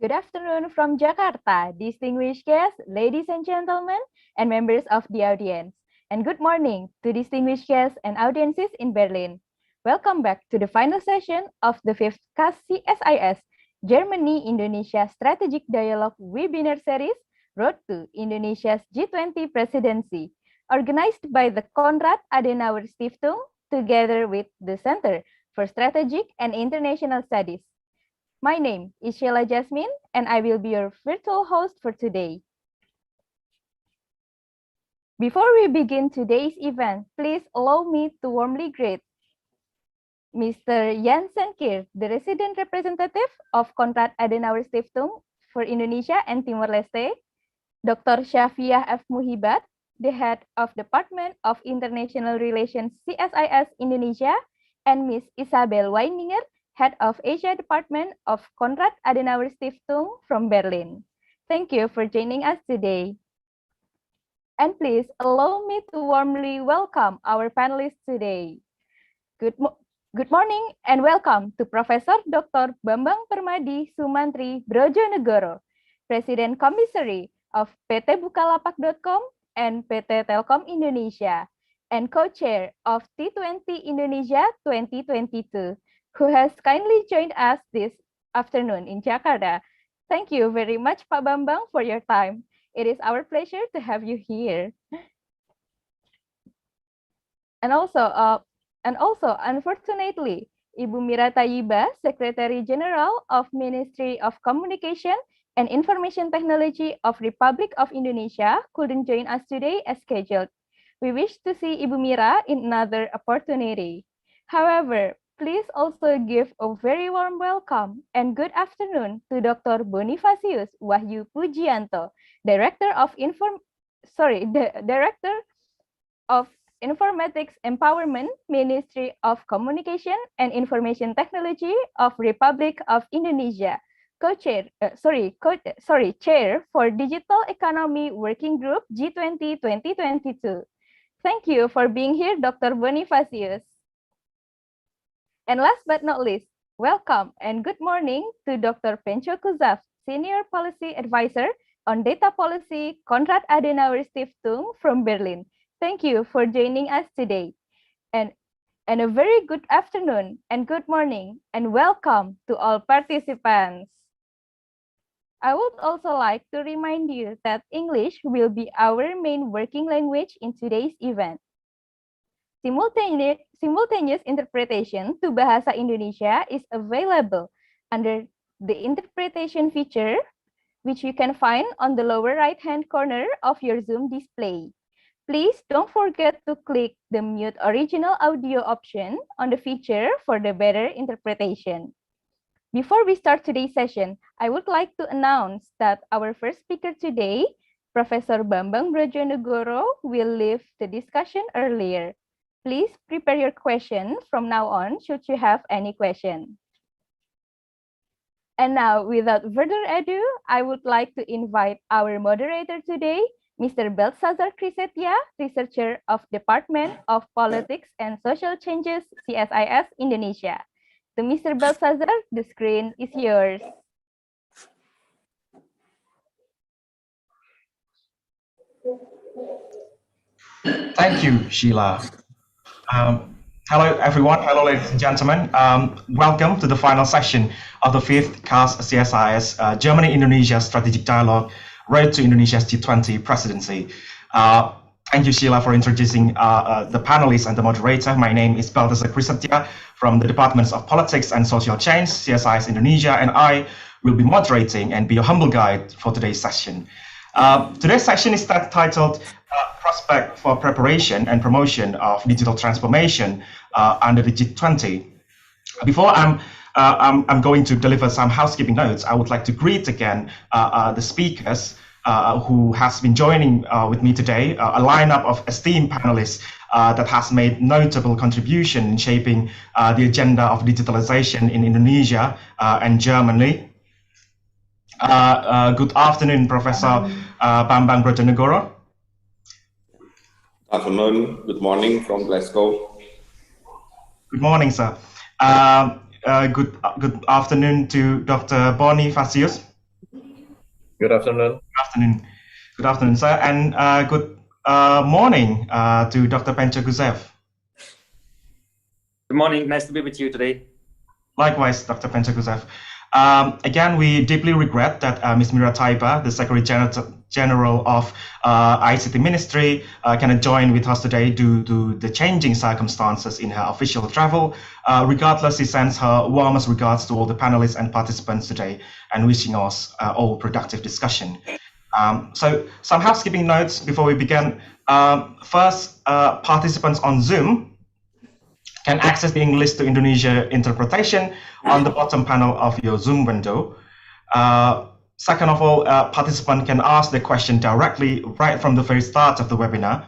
Good afternoon from Jakarta, distinguished guests, ladies and gentlemen, and members of the audience. And good morning to distinguished guests and audiences in Berlin. Welcome back to the final session of the 5th CAS CSIS Germany-Indonesia Strategic Dialogue Webinar Series, Road to Indonesia's G20 Presidency, organized by the Konrad-Adenauer-Stiftung together with the Center for Strategic and International Studies. My name is Sheila Jasmine, and I will be your virtual host for today. Before we begin today's event, please allow me to warmly greet Mr. Jansen Kir, the resident representative of Konrad-Adenauer-Stiftung for Indonesia and Timor-Leste, Dr. Shafiah F. Muhibat, the head of Department of International Relations CSIS Indonesia, and Ms. Isabel Weininger, Head of Asia Department of Konrad-Adenauer-Stiftung from Berlin. Thank you for joining us today. And please allow me to warmly welcome our panelists today. Good morning and welcome to Professor Dr. Bambang Permadi Soemantri Brodjonegoro, President Commissary of PT Bukalapak.com and PT Telkom Indonesia, and co-chair of T20 Indonesia 2022. Who has kindly joined us this afternoon in Jakarta. Thank you very much, Pak Bambang, for your time. It is our pleasure to have you here. And also, unfortunately, Ibu Mira Tayyiba, Secretary General of Ministry of Communication and Information Technology of Republic of Indonesia, couldn't join us today as scheduled. We wish to see Ibu Mira in another opportunity. However, please also give a very warm welcome and good afternoon to Dr. Bonifasius Wahyu Pudjianto, Director of Informatics Empowerment, Ministry of Communication and Information Technology of Republic of Indonesia, Chair for Digital Economy Working Group G20 2022. Thank you for being here, Dr. Bonifasius. And last but not least, welcome and good morning to Dr. Pencho Kuzev, Senior Policy Advisor on Data Policy, Konrad-Adenauer-Stiftung from Berlin. Thank you for joining us today. And a very good afternoon and good morning and welcome to all participants. I would also like to remind you that English will be our main working language in today's event. Simultaneous interpretation to Bahasa Indonesia is available under the interpretation feature, which you can find on the lower right-hand corner of your Zoom display. Please don't forget to click the mute original audio option on the feature for the better interpretation. Before we start today's session, I would like to announce that our first speaker today, Professor Bambang Brodjonegoro, will leave the discussion earlier. Please prepare your question from now on should you have any question. And now, without further ado, I would like to invite our moderator today, Mr. Beltsazar Krisetya, researcher of Department of Politics and Social Changes, CSIS Indonesia. To Mr. Beltsazar, the screen is yours. Thank you, Sheila. Hello, everyone. Hello, ladies and gentlemen. Welcome to the final session of the 5th CAS CSIS Germany-Indonesia Strategic Dialogue, Road to Indonesia's G20 Presidency. Thank you, Sheila, for introducing the panelists and the moderator. My name is Beltsazar Krisetya from the Departments of Politics and Social Change, CSIS Indonesia, and I will be moderating and be your humble guide for today's session. Today's session is titled Prospect for Preparation and Promotion of Digital Transformation under the G20. Before I'm going to deliver some housekeeping notes, I would like to greet again the speakers who has been joining with me today, a lineup of esteemed panelists that has made notable contribution in shaping the agenda of digitalization in Indonesia and Germany. Good afternoon, Professor Bambang Brodjonegoro. Good afternoon, good morning from Glasgow. Good morning, sir. Good afternoon to Dr. Bonifasius. Good afternoon. Good afternoon. Good afternoon, sir, and good morning to Dr. Pencho Kuzev. Good morning. Nice to be with you today. Likewise, Dr. Pencho Kuzev. Again, we deeply regret that Ms. Mira Taiba, the Secretary General of ICT Ministry, cannot join with us today due to the changing circumstances in her official travel. Regardless, she sends her warmest regards to all the panelists and participants today and wishing us all productive discussion. So some housekeeping notes before we begin. First, participants on Zoom can access the English to Indonesia interpretation on the bottom panel of your Zoom window. Second of all, participants can ask the question directly right from the very start of the webinar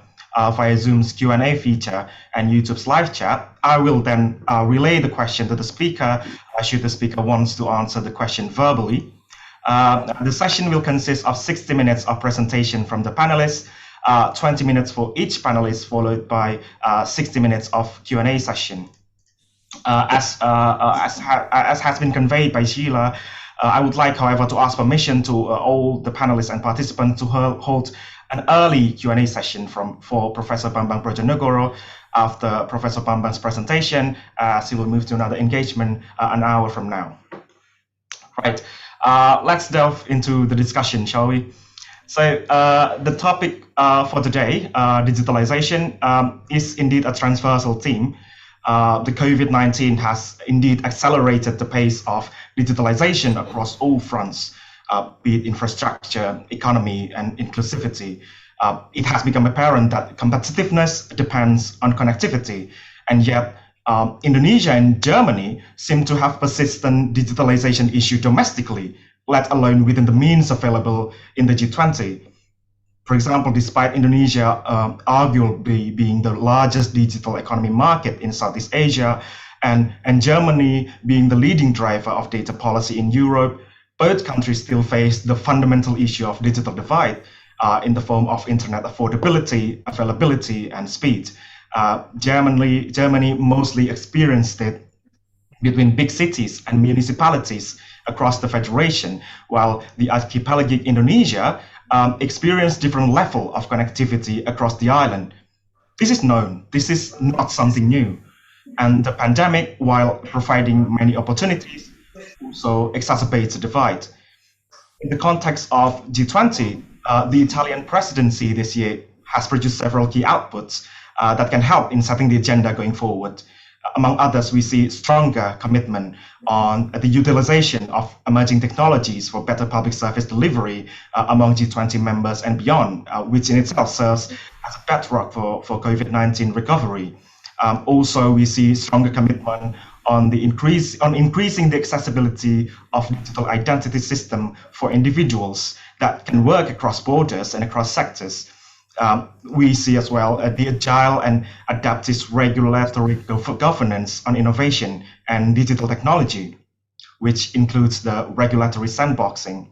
via Zoom's Q&A feature and YouTube's live chat. I will then relay the question to the speaker should the speaker wants to answer the question verbally. The session will consist of 60 minutes of presentation from the panelists, 20 minutes for each panelist, followed by 60 minutes of Q&A session. As has been conveyed by Sheila, I would like, however, to ask permission to all the panelists and participants to hold an early Q&A session for Professor Bambang Brodjonegoro after Professor Bambang's presentation, as he will move to another engagement an hour from now. Right, let's delve into the discussion, shall we? So the topic for today, digitalization, is indeed a transversal theme. The COVID-19 has indeed accelerated the pace of digitalization across all fronts, be it infrastructure, economy, and inclusivity. It has become apparent that competitiveness depends on connectivity, and yet Indonesia and Germany seem to have persistent digitalization issue domestically, let alone within the means available in the G20. For example, despite Indonesia arguably being the largest digital economy market in Southeast Asia and Germany being the leading driver of data policy in Europe, both countries still face the fundamental issue of digital divide in the form of internet affordability, availability, and speed. Germany mostly experienced it between big cities and municipalities across the federation, while the archipelagic Indonesia experienced different level of connectivity across the island. This is known. This is not something new. And the pandemic, while providing many opportunities, also exacerbates the divide. In the context of G20, the Italian presidency this year has produced several key outputs that can help in setting the agenda going forward. Among others, we see stronger commitment on the utilization of emerging technologies for better public service delivery among G20 members and beyond, which in itself serves as a bedrock for COVID-19 recovery. Also, we see stronger commitment on increasing the accessibility of digital identity system for individuals that can work across borders and across sectors. We see as well the agile and adaptive regulatory governance on innovation and digital technology, which includes the regulatory sandboxing.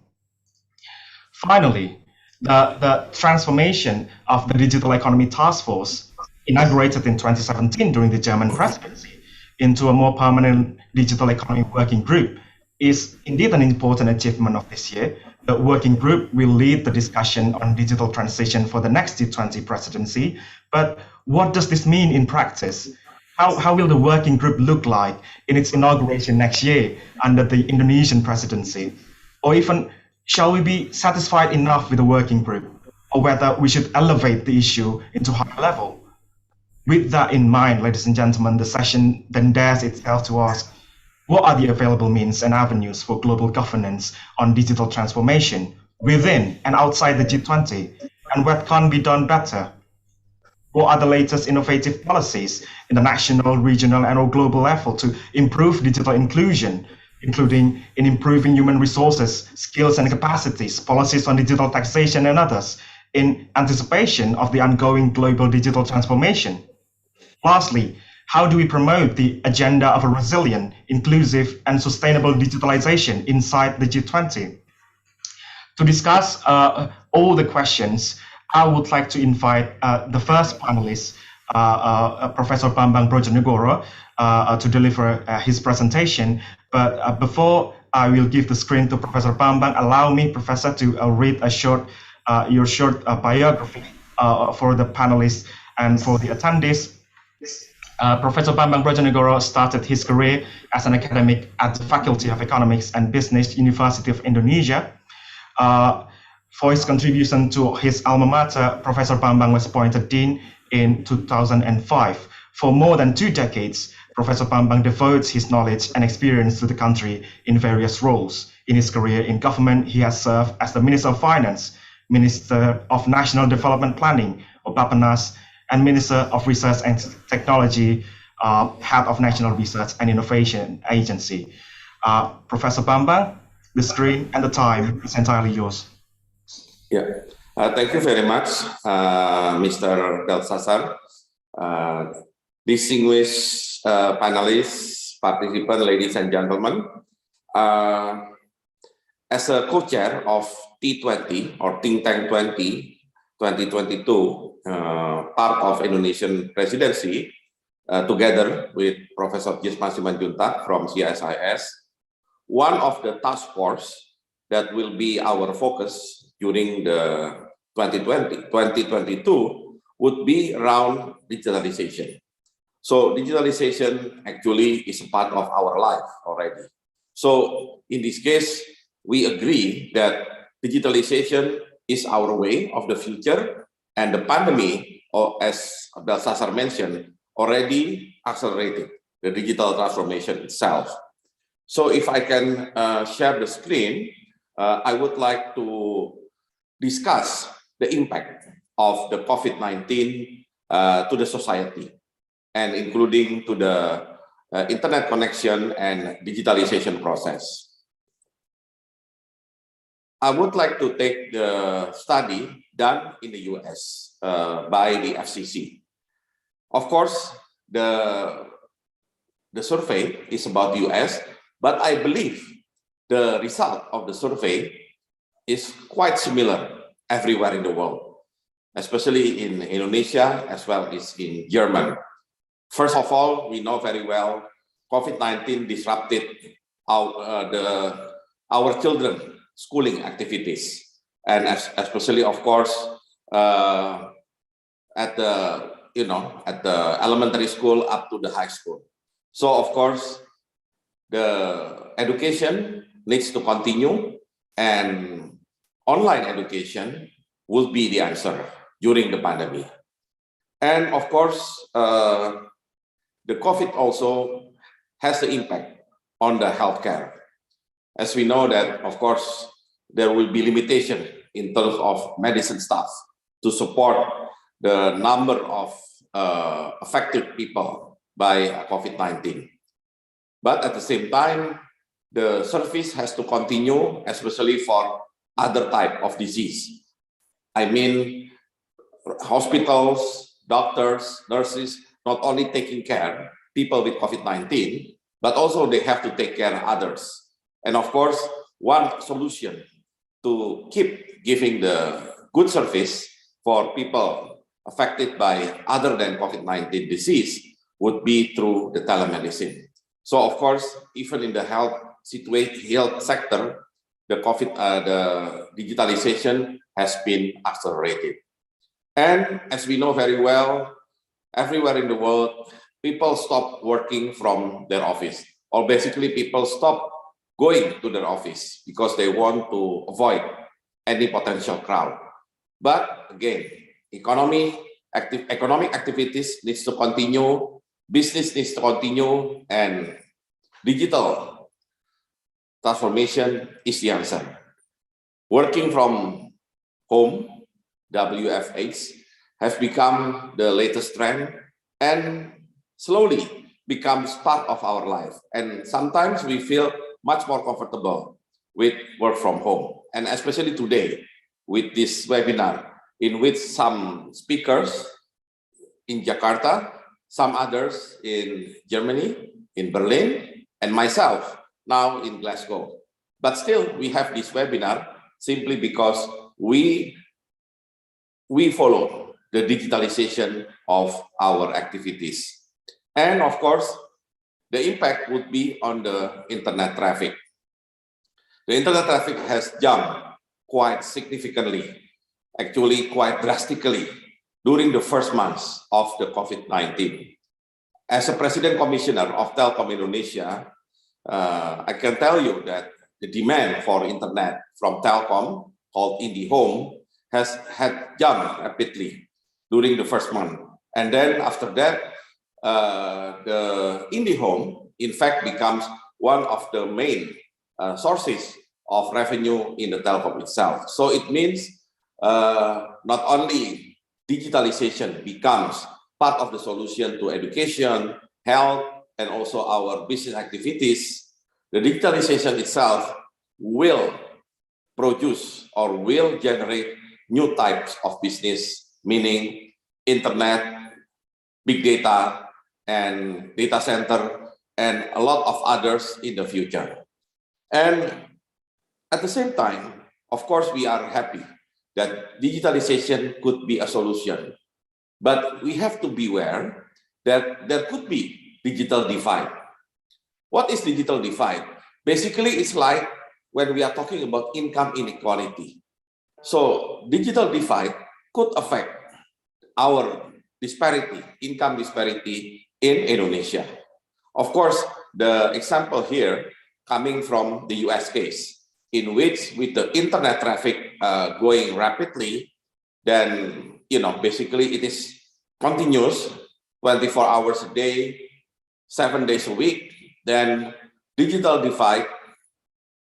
Finally, the transformation of the Digital Economy Task Force, inaugurated in 2017 during the German presidency, into a more permanent digital economy working group, is indeed an important achievement of this year. The working group will lead the discussion on digital transition for the next G20 presidency. But what does this mean in practice? How will the working group look like in its inauguration next year under the Indonesian presidency? Or even, shall we be satisfied enough with the working group? Or whether we should elevate the issue into higher level? With that in mind, ladies and gentlemen, the session then dares itself to ask, what are the available means and avenues for global governance on digital transformation within and outside the G20, and what can be done better? What are the latest innovative policies in the national, regional, and or global level to improve digital inclusion, including in improving human resources, skills and capacities, policies on digital taxation and others, in anticipation of the ongoing global digital transformation? Lastly, how do we promote the agenda of a resilient, inclusive, and sustainable digitalization inside the G20? To discuss all the questions, I would like to invite the first panelist, Professor Bambang Brodjonegoro, to deliver his presentation. But before I will give the screen to Professor Bambang. Allow me, Professor, to read your short biography for the panelists and for the attendees. Professor Bambang Brodjonegoro started his career as an academic at the Faculty of Economics and Business, University of Indonesia. For his contribution to his alma mater, Professor Bambang was appointed Dean in 2005. For more than 2 decades, Professor Bambang devotes his knowledge and experience to the country in various roles. In his career in government, he has served as the Minister of Finance, Minister of National Development Planning, or Bappenas, and Minister of Research and Technology, Head of National Research and Innovation Agency. Professor Bambang, the screen and the time is entirely yours. Yeah, thank you very much, Mr. Beltsazar. Distinguished panelists, participants, ladies and gentlemen. As a co-chair of T20 or Think Tank 2022, part of Indonesian presidency, together with Professor Gisma Simanjuntak from CSIS, one of the task force that will be our focus during the 2022 would be around digitalization. So digitalization actually is a part of our life already. So in this case, we agree that digitalization is our way of the future, and the pandemic, or as Beltsazar mentioned, already accelerated the digital transformation itself. So if I can share the screen, I would like to discuss the impact of the COVID-19 to the society, and including to the internet connection and digitalization process. I would like to take the study done in the US by the FCC. Of course, the survey is about the US, but I believe the result of the survey is quite similar everywhere in the world, especially in Indonesia as well as in Germany. First of all, we know very well COVID-19 disrupted our children schooling activities, and especially, of course, at the elementary school up to the high school. So, of course, the education needs to continue, and online education will be the answer during the pandemic. And of course, the COVID also has the impact on the healthcare. As we know that, of course, there will be limitation in terms of medicine staff to support the number of affected people by COVID-19. But at the same time, the service has to continue, especially for other type of disease. I mean, hospitals, doctors, nurses, not only taking care of people with COVID-19, but also they have to take care of others. And of course, one solution to keep giving the good service for people affected by other than COVID-19 disease would be through the telemedicine. So of course, even in the health sector, the digitalization has been accelerated. And as we know very well, everywhere in the world, people stop working from their office, or basically people stop going to their office because they want to avoid any potential crowd. But again, economic activities needs to continue, business needs to continue, and digital transformation is the answer. Working from home, WFH, has become the latest trend and slowly becomes part of our life. And sometimes we feel much more comfortable with work from home. And especially today, with this webinar, in which some speakers in Jakarta, some others in Germany, in Berlin, and myself now in Glasgow. But still, we have this webinar simply because we follow the digitalization of our activities. And of course, the impact would be on the internet traffic. The internet traffic has jumped quite significantly, actually quite drastically, during the first months of the COVID-19. As a President Commissioner of Telkom Indonesia, I can tell you that the demand for internet from Telkom, called IndiHome, had jumped rapidly during the first month. And then after that, the IndiHome, in fact, becomes one of the main sources of revenue in the telecom itself. So it means not only digitalization becomes part of the solution to education, health, and also our business activities, the digitalization itself will produce or will generate new types of business, meaning internet, big data, and data center, and a lot of others in the future. And at the same time, of course, we are happy that digitalization could be a solution. But we have to beware that there could be digital divide. What is digital divide? Basically, it's like when we are talking about income inequality. So digital divide could affect our disparity, income disparity in Indonesia. Of course, the example here coming from the US case, in which with the internet traffic going rapidly, then basically it is continuous 24 hours a day, 7 days a week, then digital divide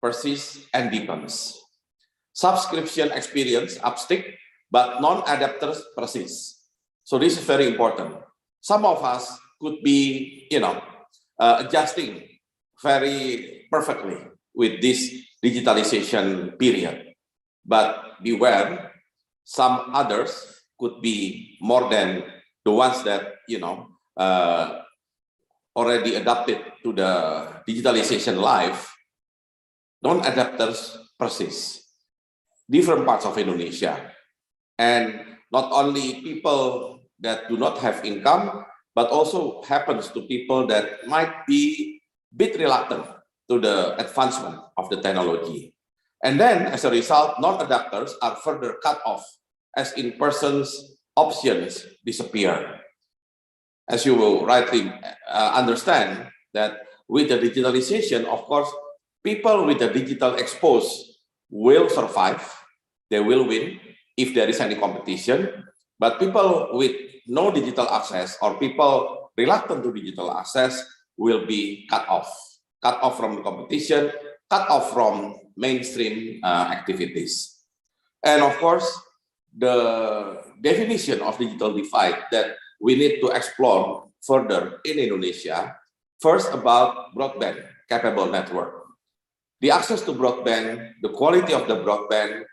persists and deepens. Subscription experience upstick, but non-adapters persist. So this is very important. Some of us could be, adjusting very perfectly with this digitalization period. But beware, some others could be more than the ones that, already adapted to the digitalization life. Non-adapters persist. Different parts of Indonesia. And not only people that do not have income, but also happens to people that might be a bit reluctant to the advancement of the technology. And then, as a result, non-adapters are further cut off as in-person's options disappear. As you will rightly understand, that with the digitalization, of course, people with the digital exposed will survive, they will win if there is any competition, but people with no digital access or people reluctant to digital access will be cut off from the competition, cut off from mainstream activities. And of course, the definition of digital divide that we need to explore further in Indonesia, first about broadband capable network. The access to broadband, the quality of the broadband,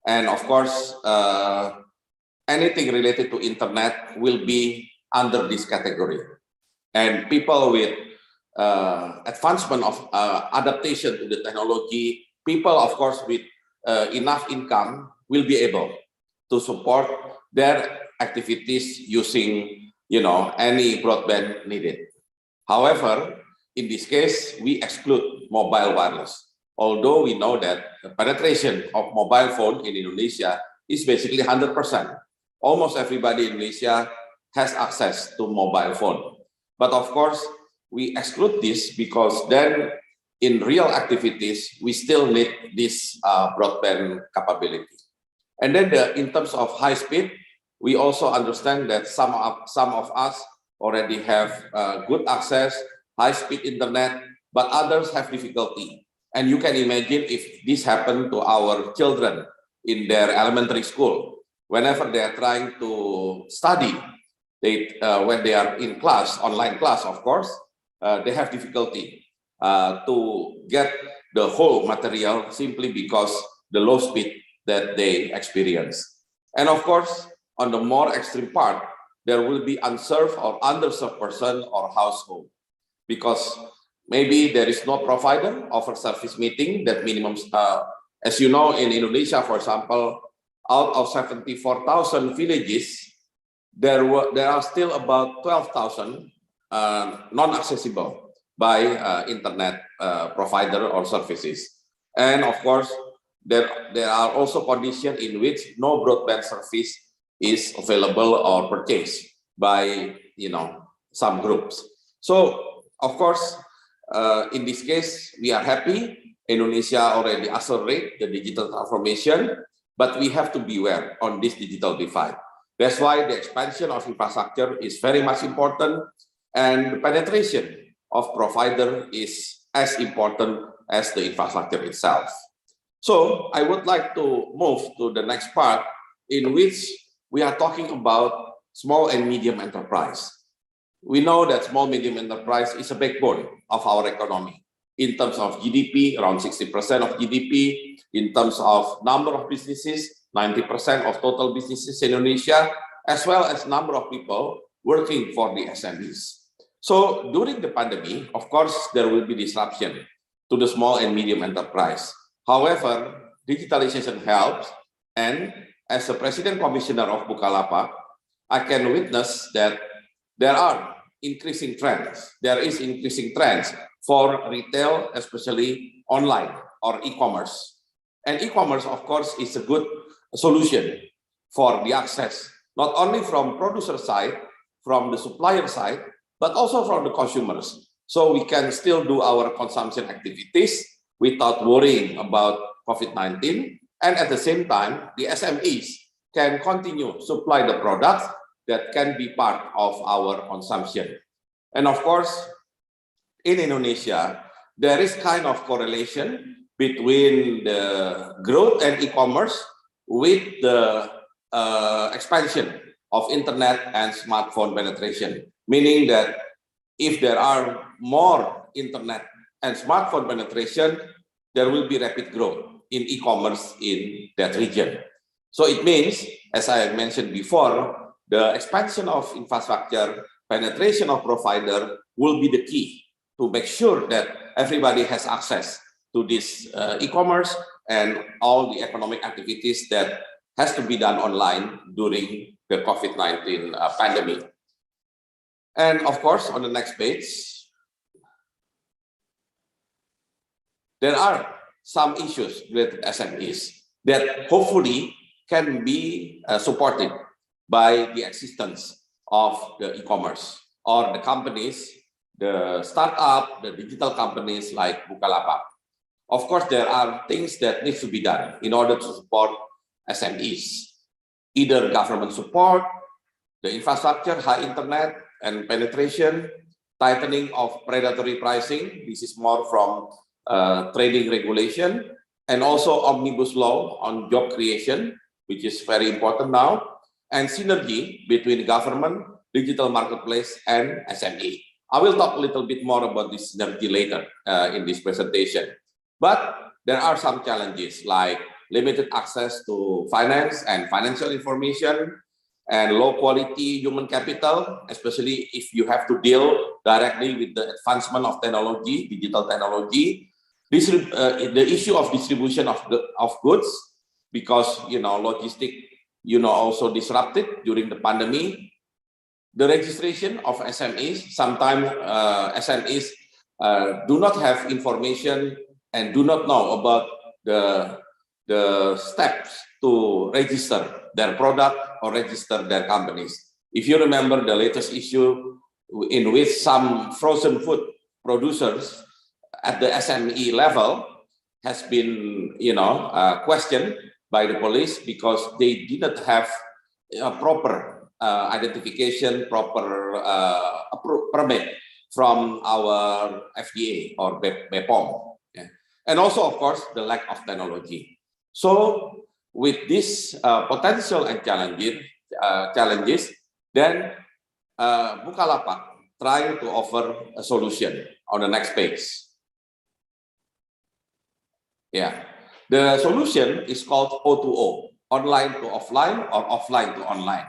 and of course, anything related to internet will be under this category. And people with advancement of adaptation to the technology, people, of course, with enough income will be able to support their activities using, any broadband needed. However, in this case, we exclude mobile wireless. Although we know that the penetration of mobile phone in Indonesia is basically 100%. Almost everybody in Indonesia has access to mobile phone. But of course, we exclude this because then in real activities, we still need this broadband capability. And then in terms of high speed, we also understand that some of us already have good access, high speed internet, but others have difficulty. And you can imagine if this happened to our children in their elementary school, whenever they are trying to study, when they are in class, online class, of course, they have difficulty to get the whole material simply because the low speed that they experience. And of course, on the more extreme part, there will be unserved or underserved person or household because maybe there is no provider of a service meeting that minimum, as you know, in Indonesia, for example, out of 74,000 villages, there are still about 12,000 non-accessible by internet provider or services. And of course, there are also conditions in which no broadband service is available or purchased by some groups. So of course, in this case, we are happy Indonesia already accelerate the digital transformation, but we have to beware on this digital divide. That's why the expansion of infrastructure is very much important, and the penetration of provider is as important as the infrastructure itself. So I would like to move to the next part, in which we are talking about small and medium enterprise. We know that small medium enterprise is a backbone of our economy. In terms of GDP, around 60% of GDP. In terms of number of businesses, 90% of total businesses in Indonesia, as well as number of people working for the SMEs. So during the pandemic, of course, there will be disruption to the small and medium enterprise. However, digitalization helps, and as a President Commissioner of Bukalapak, I can witness that there are increasing trends. There is increasing trends for retail, especially online or e-commerce. And e-commerce, of course, is a good solution for the access, not only from producer side, from the supplier side, but also from the consumers. So we can still do our consumption activities without worrying about COVID-19. And at the same time, the SMEs can continue supply the products that can be part of our consumption. And of course, in Indonesia, there is kind of correlation between the growth and e-commerce with the expansion of internet and smartphone penetration, meaning that if there are more internet and smartphone penetration, there will be rapid growth in e-commerce in that region. So it means, as I mentioned before, the expansion of infrastructure, penetration of provider will be the key to make sure that everybody has access to this e-commerce and all the economic activities that has to be done online during the COVID-19 pandemic. And of course, on the next page, there are some issues with SMEs that hopefully can be supported by the existence of the e-commerce or the companies, the startup, the digital companies like Bukalapak. Of course, there are things that need to be done in order to support SMEs, either government support, the infrastructure, high internet and penetration, tightening of predatory pricing. This is more from trading regulation, and also omnibus law on job creation, which is very important now, and synergy between government, digital marketplace, and SME. I will talk a little bit more about this synergy later in this presentation. But there are some challenges like limited access to finance and financial information, and low quality human capital, especially if you have to deal directly with the advancement of technology, digital technology. This, the issue of distribution of goods, because logistic also disrupted during the pandemic. The registration of SMEs, sometimes SMEs do not have information and do not know about the steps to register their product or register their companies. If you remember the latest issue in which some frozen food producers at the SME level has been questioned by the police because they did not have a proper identification, proper permit from our FDA or BPOM. Yeah. And also, of course, the lack of technology. So with this potential and challenges, then Bukalapak trying to offer a solution on the next page. Yeah, the solution is called O2O, online to offline or offline to online.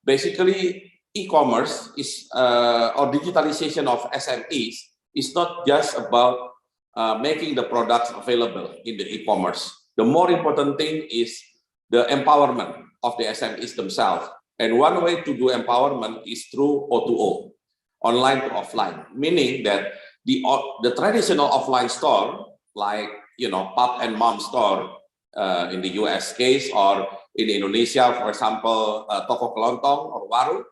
Basically, e-commerce is or digitalization of SMEs is not just about making the products available in the e-commerce. The more important thing is the empowerment of the SMEs themselves. And one way to do empowerment is through O2O, online to offline, meaning that the traditional offline store like pop and mom store in the US case, or in Indonesia, for example, toko kelontong or warung.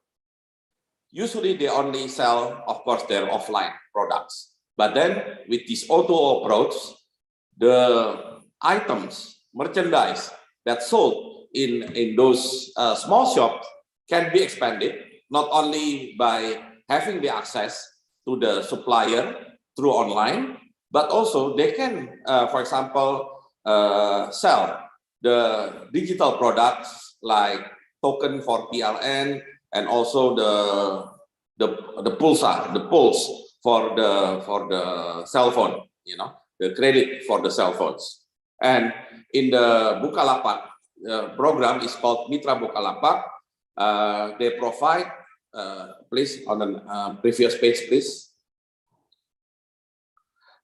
Usually they only sell, of course, their offline products. But then with this O2O approach, the items, merchandise that's sold in those small shops can be expanded, not only by having the access to the supplier through online, but also they can, for example, sell the digital products like token for PLN, and also the pulse for the cell phone, the credit for the cell phones. And in the Bukalapak program is called Mitra Bukalapak. They provide, please on the previous page, please.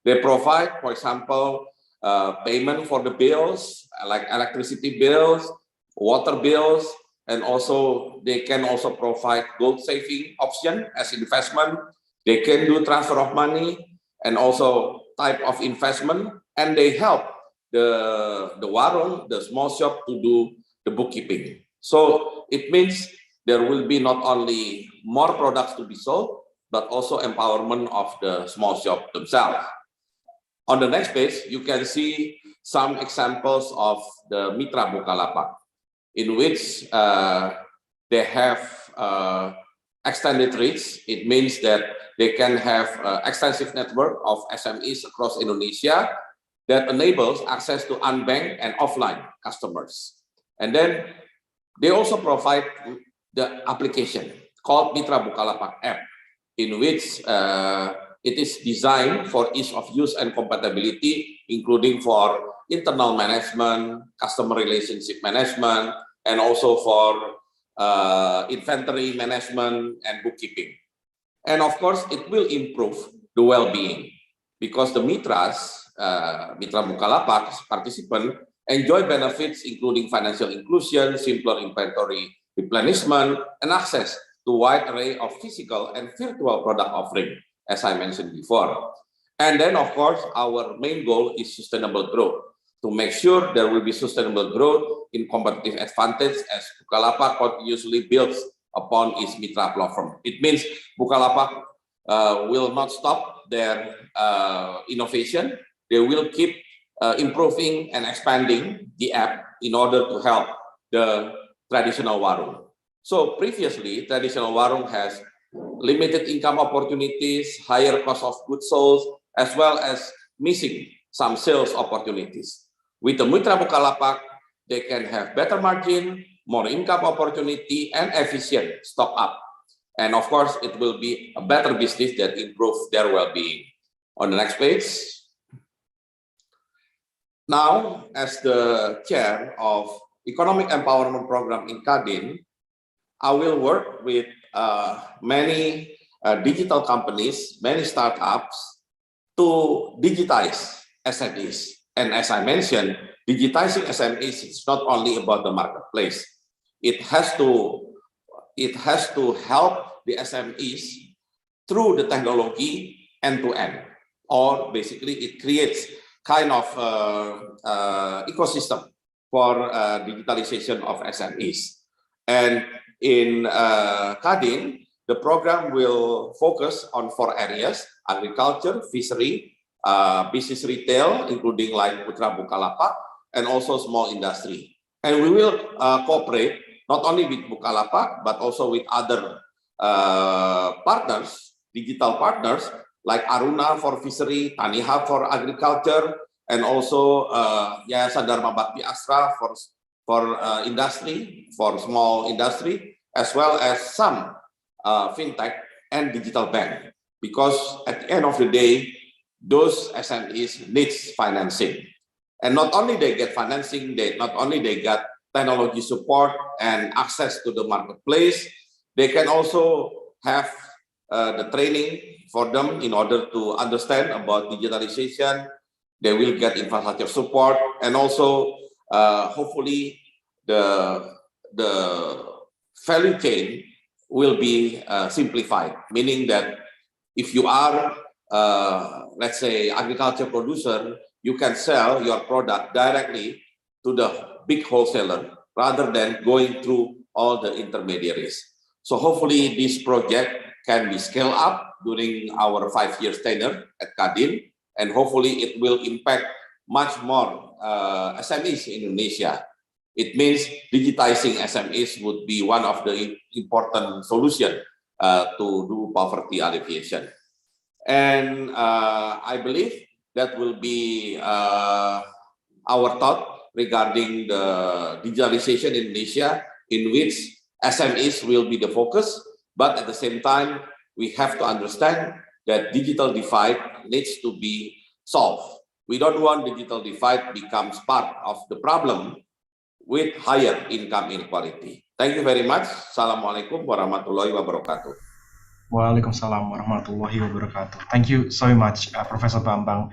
They provide, for example, payment for the bills like electricity bills, water bills, and also they can also provide gold saving option as investment. They can do transfer of money and also type of investment, and they help the warung, the small shop, to do the bookkeeping. So it means there will be not only more products to be sold, but also empowerment of the small shop themselves. On the next page, you can see some examples of the Mitra Bukalapak, in which they have extended reach. It means that they can have extensive network of SMEs across Indonesia that enables access to unbanked and offline customers. And then they also provide the application called Mitra Bukalapak app, in which it is designed for ease of use and compatibility, including for internal management, customer relationship management, and also for inventory management and bookkeeping. And of course, it will improve the well-being, because the Mitras, Mitra Bukalapak participant, enjoy benefits including financial inclusion, simpler inventory replenishment, and access to wide array of physical and virtual product offering, as I mentioned before. And then, of course, our main goal is sustainable growth, to make sure there will be sustainable growth in competitive advantage as Bukalapak continuously builds upon its Mitra platform. It means Bukalapak will not stop their innovation. They will keep improving and expanding the app in order to help the traditional warung. So previously, traditional warung has limited income opportunities, higher cost of goods sold, as well as missing some sales opportunities. With the Mitra Bukalapak, they can have better margin, more income opportunity, and efficient stock up. And of course, it will be a better business that improves their well-being. On the next page. Now, as the chair of Economic Empowerment Program in Kadin, I will work with many digital companies, many startups, to digitize SMEs. And as I mentioned, digitizing SMEs is not only about the marketplace. It has to help the SMEs through the technology end-to-end, or basically it creates kind of ecosystem for digitalization of SMEs. And in Kadin, the program will focus on 4 areas: agriculture, fishery, business retail, including like Mitra Bukalapak, and also small industry. And we will cooperate not only with Bukalapak, but also with other partners, digital partners, like Aruna for fishery, Tanihub for agriculture, and also Yayasan Dharma Bakti Astra for industry, for small industry, as well as some fintech and digital bank. Because at the end of the day, those SMEs needs financing. And not only they get financing, not only they get technology support and access to the marketplace, they can also have the training for them in order to understand about digitalization. They will get infrastructure support, and also hopefully the value chain will be simplified, meaning that if you are let's say agriculture producer, you can sell your product directly to the big wholesaler rather than going through all the intermediaries. So hopefully this project can be scaled up during our 5-year tenure at Kadin, and hopefully it will impact much more SMEs in Indonesia. It means digitizing SMEs would be one of the important solutions to do poverty alleviation. And I believe that will be our thought regarding the digitalization in Indonesia, in which SMEs will be the focus, but at the same time, we have to understand that digital divide needs to be solved. We don't want digital divide becomes part of the problem with higher income inequality. Thank you very much. Assalamualaikum warahmatullahi wabarakatuh. Waalaikumsalam warahmatullahi wabarakatuh. Thank you so much, Professor Bambang,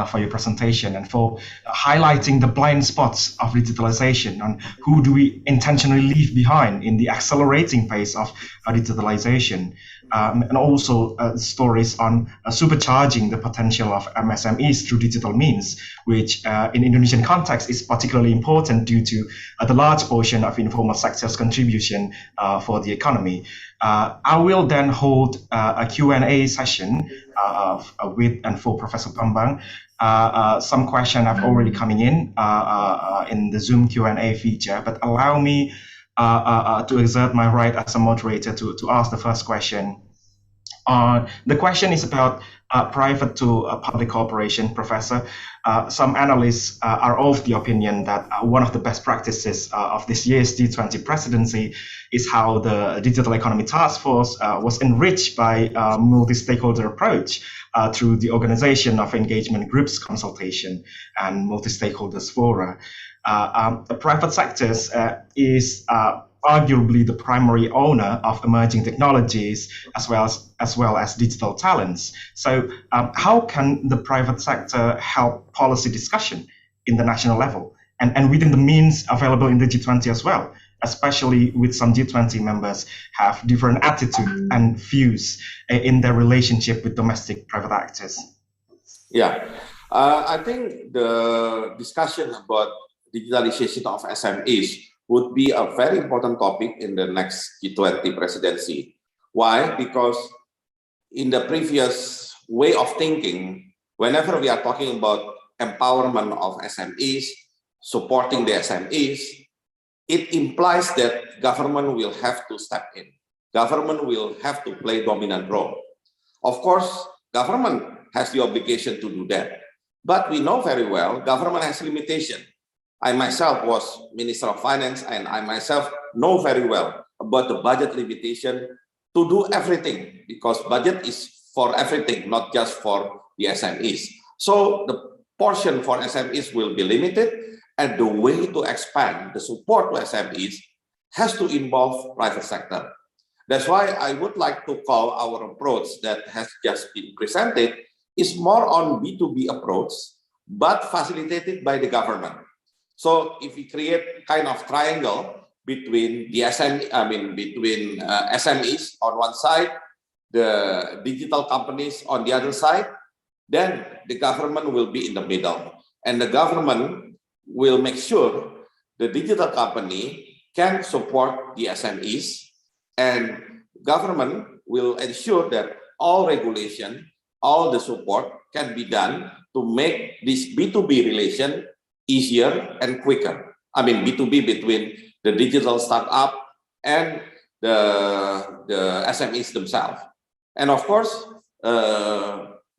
for your presentation and for highlighting the blind spots of digitalization and who do we intentionally leave behind in the accelerating pace of digitalization, and also stories on supercharging the potential of MSMEs through digital means, which in Indonesian context is particularly important due to the large portion of informal sector's contribution for the economy. I will then hold a Q&A session with and for Professor Bambang. Some questions have already coming in the Zoom Q&A feature, but allow me to exert my right as a moderator to ask the first question. The question is about private to public cooperation, Professor. Some analysts are of the opinion that one of the best practices of this year's G20 presidency is how the Digital Economy Task Force was enriched by a multi-stakeholder approach through the organization of engagement groups consultation and multi-stakeholders fora. The private sector is arguably the primary owner of emerging technologies as well as digital talents. So how can the private sector help policy discussion in the national level and within the means available in the G20 as well, especially with some G20 members have different attitude and views in their relationship with domestic private actors? Yeah, I think the discussion about digitalization of SMEs would be a very important topic in the next G20 presidency. Why? Because in the previous way of thinking, whenever we are talking about empowerment of SMEs, supporting the SMEs, it implies that government will have to step in. Government will have to play dominant role. Of course, government has the obligation to do that. But we know very well, government has limitation. I myself was Minister of Finance, and I myself know very well about the budget limitation to do everything, because budget is for everything, not just for the SMEs. So the portion for SMEs will be limited, and the way to expand the support to SMEs has to involve private sector. That's why I would like to call our approach that has just been presented is more on B2B approach, but facilitated by the government. So if we create kind of triangle between the SMEs on one side, the digital companies on the other side, then the government will be in the middle, and the government will make sure the digital company can support the SMEs, and government will ensure that all regulation, all the support can be done to make this B2B relation easier and quicker. I mean, B2B between the digital startup and the SMEs themselves. And of course,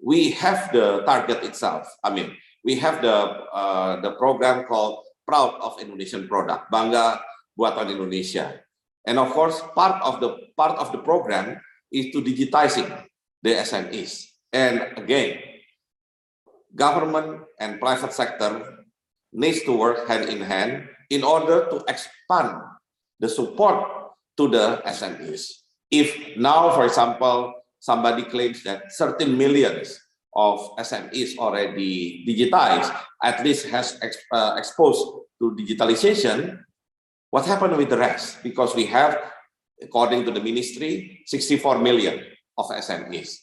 we have the target itself. I mean, we have the program called Proud of Indonesian Product, Bangga Buatan Indonesia. And of course, part of the program is to digitizing the SMEs. And again, government and private sector needs to work hand in hand in order to expand the support to the SMEs. If now, for example, somebody claims that certain millions of SMEs already digitized, at least has exposed to digitalization, what happened with the rest? Because we have, according to the ministry, 64 million of SMEs.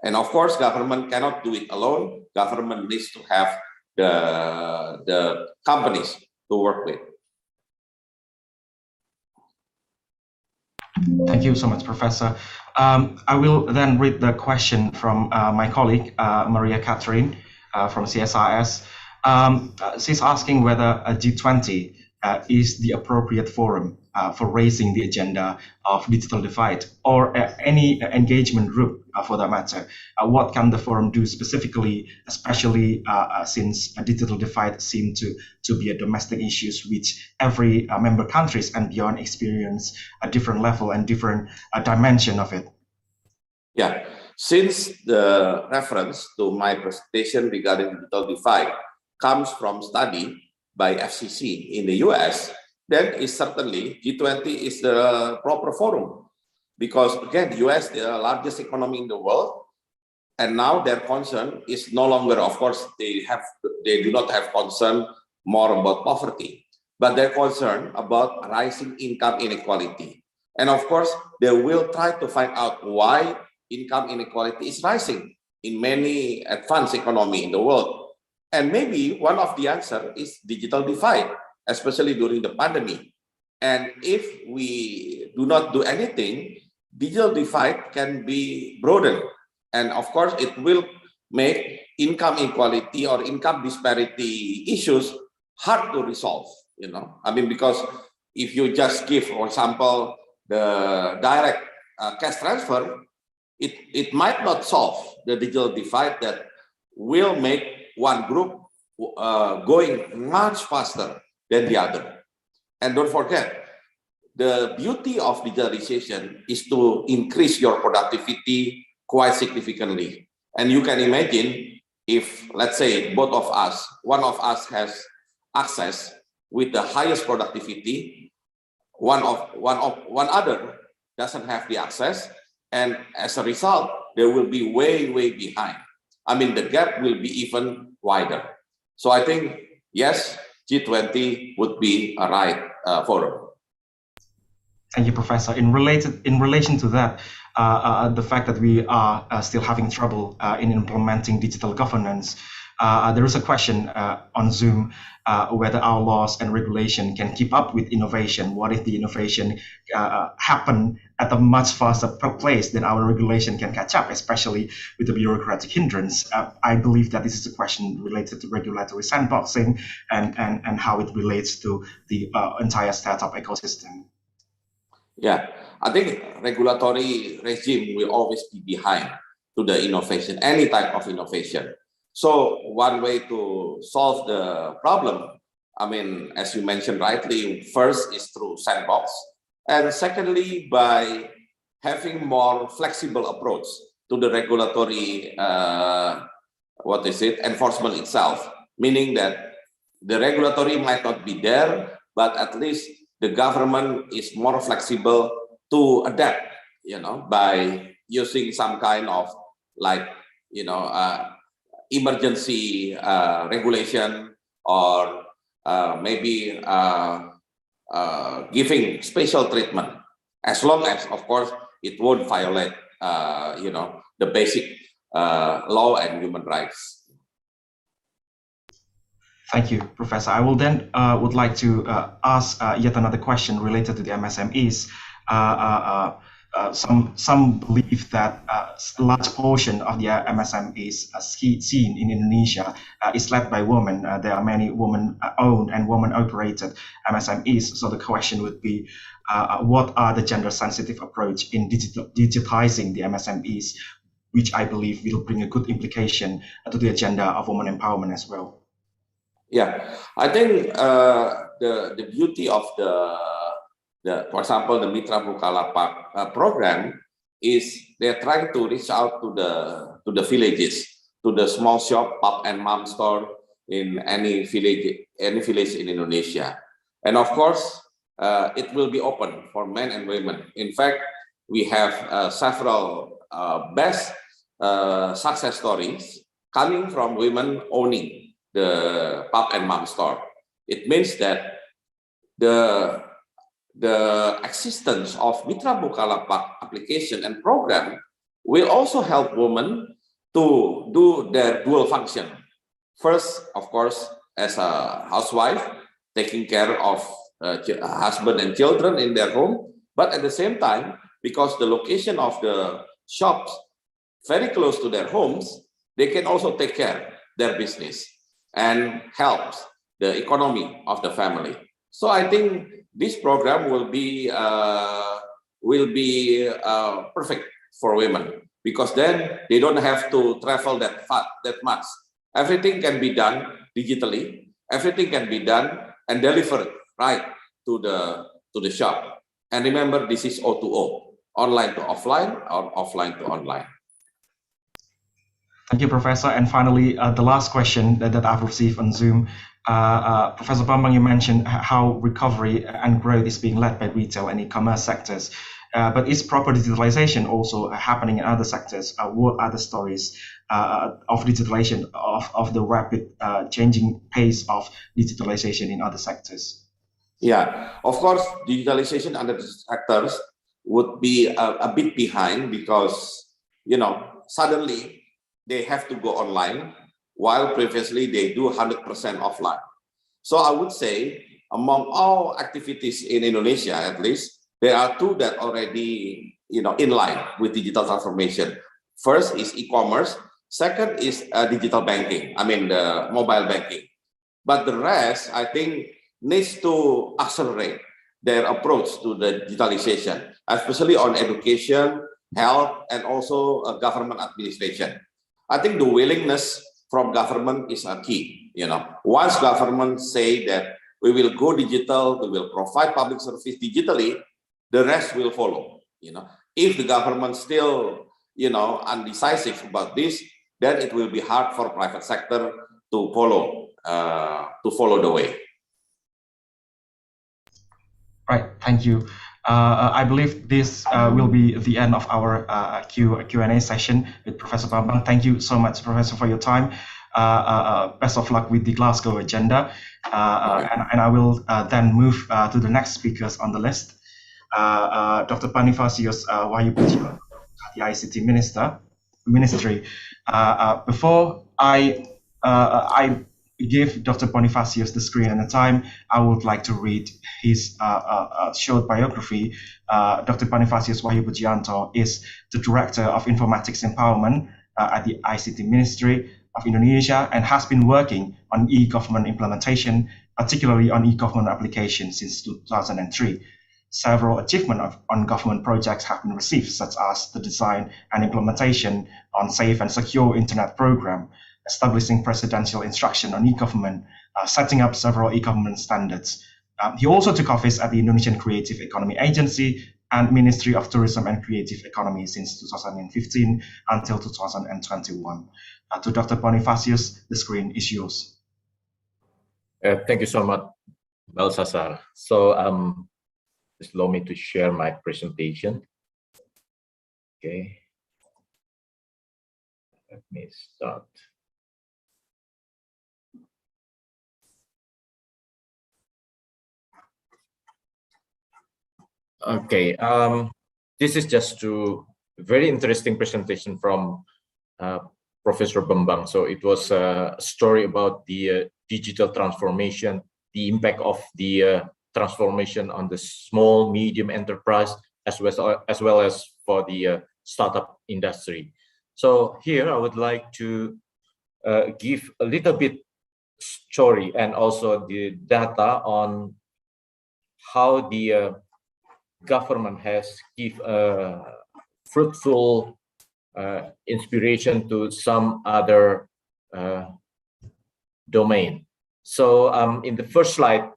And of course, government cannot do it alone. Government needs to have the companies to work with. Thank you so much, Professor. I will then read the question from my colleague, Maria Catherine from CSIS. She's asking whether a G20 is the appropriate forum for raising the agenda of digital divide, or any engagement group for that matter. What can the forum do specifically, especially since a digital divide seems to be a domestic issue which every member countries and beyond experience a different level and different dimension of it? Yeah, since the reference to my presentation regarding digital divide comes from study by FCC in the US, then is certainly G20 is the proper forum, because again, US, the largest economy in the world, and now their concern is no longer, of course, they do not have concern more about poverty, but they're concerned about rising income inequality. And of course, they will try to find out why income inequality is rising in many advanced economy in the world. And maybe one of the answer is digital divide, especially during the pandemic. And if we do not do anything, digital divide can be broadened. And of course, it will make income inequality or income disparity issues hard to resolve, you know. I mean, because if you just give, for example, the direct cash transfer, it might not solve the digital divide that will make one group going much faster than the other. And don't forget, the beauty of digitalization is to increase your productivity quite significantly. And you can imagine if, let's say, both of us, one of us has access with the highest productivity, one other doesn't have the access, and as a result, they will be way behind. I mean, the gap will be even wider. So I think, yes, G20 would be a right forum. Thank you, Professor. In relation to that, the fact that we are still having trouble in implementing digital governance, there is a question on Zoom whether our laws and regulation can keep up with innovation. What if the innovation happen at a much faster pace than our regulation can catch up, especially with the bureaucratic hindrance? I believe that this is a question related to regulatory sandboxing and how it relates to the entire startup ecosystem. Yeah, I think regulatory regime will always be behind to the innovation, any type of innovation. So one way to solve the problem, I mean, as you mentioned rightly, first is through sandbox, and secondly, by having more flexible approach to the regulatory, enforcement itself, meaning that the regulatory might not be there, but at least the government is more flexible to adapt, you know, by using some kind of emergency regulation, or maybe giving special treatment, as long as, of course, it won't violate, the basic law and human rights. Thank you, Professor. I will then would like to ask yet another question related to the MSMEs. Some believe that a large portion of the MSMEs seen in Indonesia is led by women. There are many women-owned and women-operated MSMEs. So the question would be, what are the gender-sensitive approach in digitizing the MSMEs, which I believe will bring a good implication to the agenda of women empowerment as well? Yeah, I think the beauty of for example, the Mitra Bukalapak program is they're trying to reach out to the villages, to the small shop, pop and mom store in any village in Indonesia. And of course, it will be open for men and women. In fact, we have several best success stories coming from women owning the pop and mom store. It means that the existence of Mitra Bukalapak application and program will also help women to do their dual function. First, of course, as a housewife, taking care of husband and children in their home, but at the same time, because the location of the shops very close to their homes, they can also take care their business and helps the economy of the family. So I think this program will be perfect for women, because then they don't have to travel that much. Everything can be done digitally. Everything can be done and delivered right to the shop. And remember, this is O2O, online to offline or offline to online. Thank you, Professor. And finally, the last question that I've received on Zoom. Professor Bambang, you mentioned how recovery and growth is being led by retail and e-commerce sectors. But is proper digitalization also happening in other sectors? What are the stories of digitalization, of the rapid changing pace of digitalization in other sectors? Yeah, of course, digitalization in other sectors would be a bit behind, because, suddenly they have to go online, while previously they do 100% offline. So I would say, among all activities in Indonesia, at least, there are two that already, in line with digital transformation. First is e-commerce. Second is digital banking. I mean, the mobile banking. But the rest, I think, needs to accelerate their approach to the digitalization, especially on education, health, and also government administration. I think the willingness from government is a key. Once government say that we will go digital, we will provide public service digitally, the rest will follow. If the government still, undecisive about this, then it will be hard for private sector to follow the way. Right, thank you. I believe this will be the end of our Q&A session with Professor Bambang. Thank you so much, Professor, for your time. Best of luck with the Glasgow agenda. And I will then move to the next speakers on the list. Dr. Bonifasius Wahyu, the ICT Ministry. Before I give Dr. Bonifasius the screen and the time, I would like to read his short biography. Dr. Bonifasius Wahyu Pudjianto is the Director of Informatics Empowerment at the ICT Ministry of Indonesia, and has been working on e-government implementation, particularly on e-government applications, since 2003. Several achievements on government projects have been received, such as the design and implementation on safe and secure internet program, establishing presidential instruction on e-government, setting up several e-government standards. He also took office at the Indonesian Creative Economy Agency and Ministry of Tourism and Creative Economy since 2015 until 2021. To Dr. Bonifasius, the screen is yours. Thank you so much, Beltsazar. So just allow me to share my presentation. Okay. Let me start. Okay, this is just a very interesting presentation from Professor Bambang. So it was a story about the digital transformation, the impact of the transformation on the small, medium enterprise, as well as for the startup industry. So here I would like to give a little bit story and also the data on how the government has give fruitful inspiration to some other domain. So in the first slide,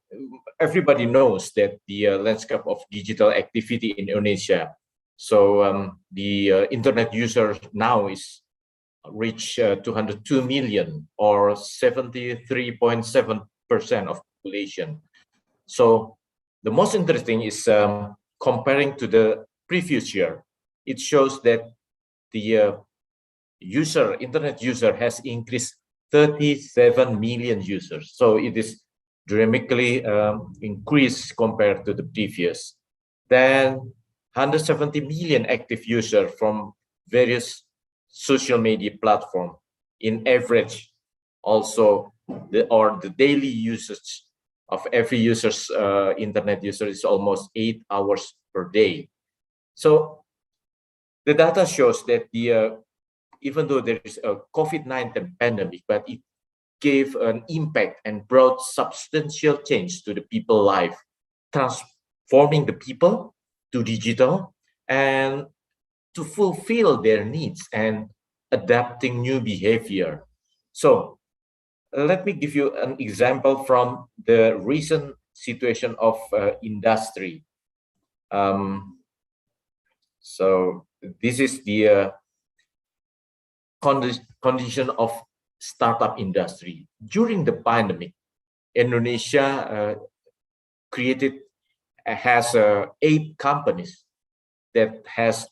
everybody knows that the landscape of digital activity in Indonesia. So the internet users now is reach 202 million, or 73.7% of population. So the most interesting is comparing to the previous year. It shows that the internet user has increased 37 million users. So it is dramatically increased compared to the previous. Then 170 million active users from various social media platforms in average also the daily usage of every user's internet user is almost 8 hours per day. So the data shows that even though there is a COVID-19 pandemic, but it gave an impact and brought substantial change to the people life, transforming the people to digital and to fulfill their needs and adapting new behavior. So let me give you an example from the recent situation of industry. So this is the condition of startup industry. During the pandemic, Indonesia has 8 companies that has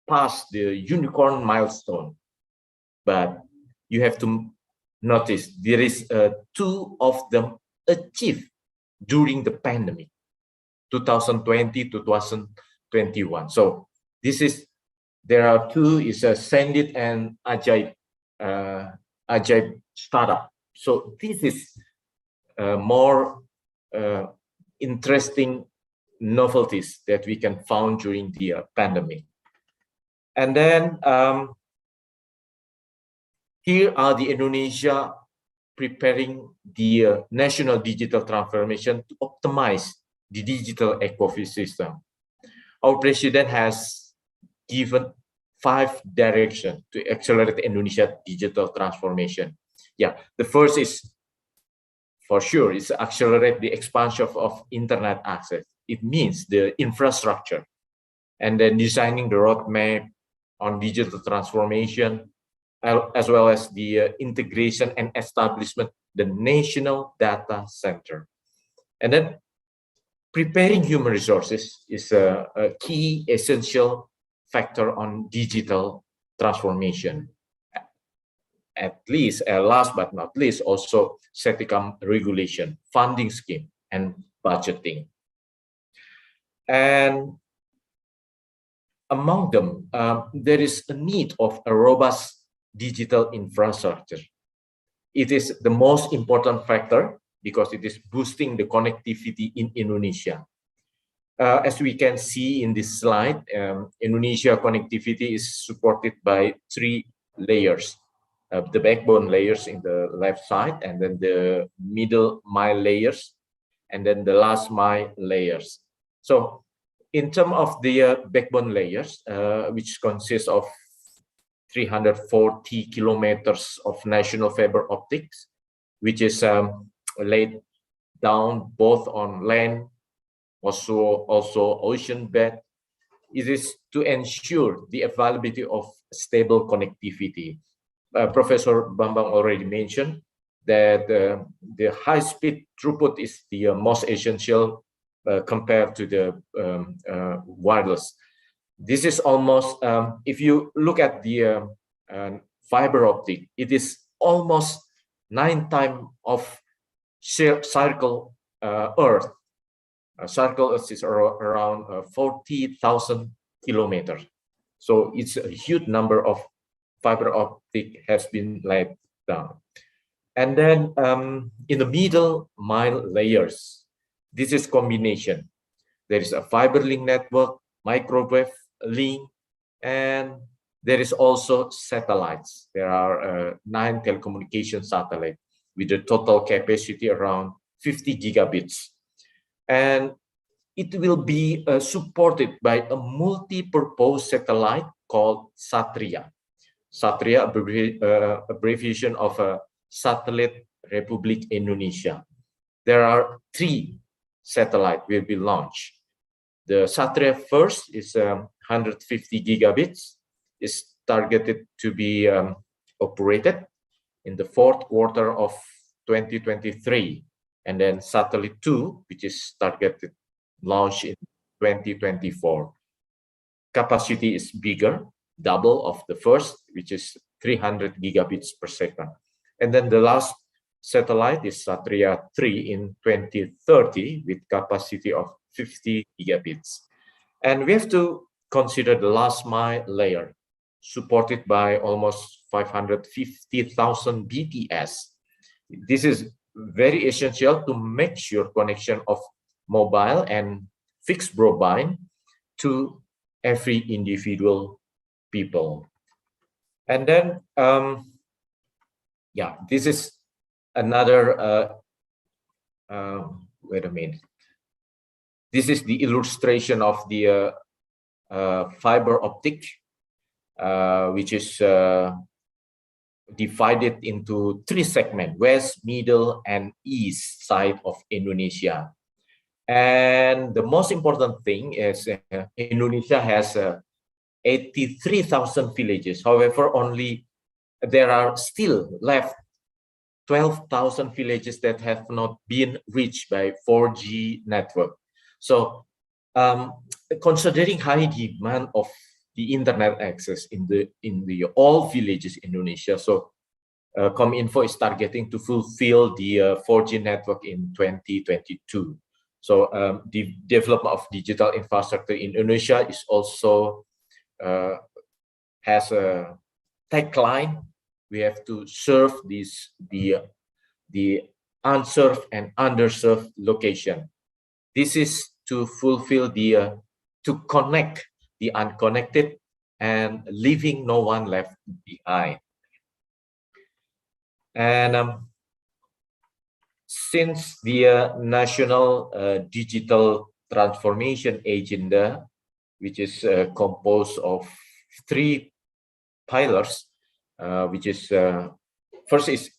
passed the unicorn milestone. But you have to notice there is 2 of them achieved during the pandemic, 2020 to 2021. So there are 2 is a Sendit and Ajaib startup. So this is more interesting novelties that we can find during the pandemic. And then here are the Indonesia preparing the national digital transformation to optimize the digital ecosystem. Our president has given 5 directions to accelerate Indonesia digital transformation. Yeah, the first is for sure is accelerate the expansion of internet access. It means the infrastructure, and then designing the roadmap on digital transformation, as well as the integration and establishment the national data center. And then preparing human resources is a key essential factor on digital transformation. At least, last but not least, also setting up regulation, funding scheme, and budgeting. And among them, there is a need of a robust digital infrastructure. It is the most important factor because it is boosting the connectivity in Indonesia. As we can see in this slide, Indonesia connectivity is supported by 3 layers. The backbone layers in the left side, and then the middle mile layers, and then the last mile layers. So in terms of the backbone layers, which consists of 340 kilometers of national fiber optics, which is laid down both on land, also ocean bed. It is to ensure the availability of stable connectivity. Professor Bambang already mentioned that the high-speed throughput is the most essential compared to the wireless. This is almost, if you look at the fiber optic, it is almost 9 times of circle Earth. Circle Earth is around 40,000 kilometers. So it's a huge number of fiber optic has been laid down. And then in the middle mile layers, this is combination. There is a fiber link network, microwave link, and there is also satellites. There are 9 telecommunication satellites with a total capacity around 50 gigabits. And it will be supported by a multi-purpose satellite called Satria. Satria, abbreviation of Satellite Republic Indonesia. There are 3 satellites will be launched. The Satria first is 150 gigabits, is targeted to be operated in the 4th quarter of 2023. And then Satellite 2, which is targeted launch in 2024. Capacity is bigger, double of the first, which is 300 gigabits per second. And then the last satellite is Satria 3 in 2030 with capacity of 50 gigabits. And we have to consider the last mile layer, supported by almost 550,000 BTS. This is very essential to make sure connection of mobile and fixed broadband to every individual people. And then, yeah, this is another, wait a minute. This is the illustration of the fiber optic, which is divided into 3 segments: west, middle, and east side of Indonesia. And the most important thing is Indonesia has 83,000 villages. However, there are still left 12,000 villages that have not been reached by 4G network. So considering high demand of the internet access in the all villages in Indonesia, so Kominfo is targeting to fulfill the 4G network in 2022. So the development of digital infrastructure in Indonesia is also has a tagline: we have to serve the unserved and underserved location. This is to fulfill to connect the unconnected and leaving no one left behind. And since the National Digital Transformation Agenda, which is composed of 3 pillars, which is first is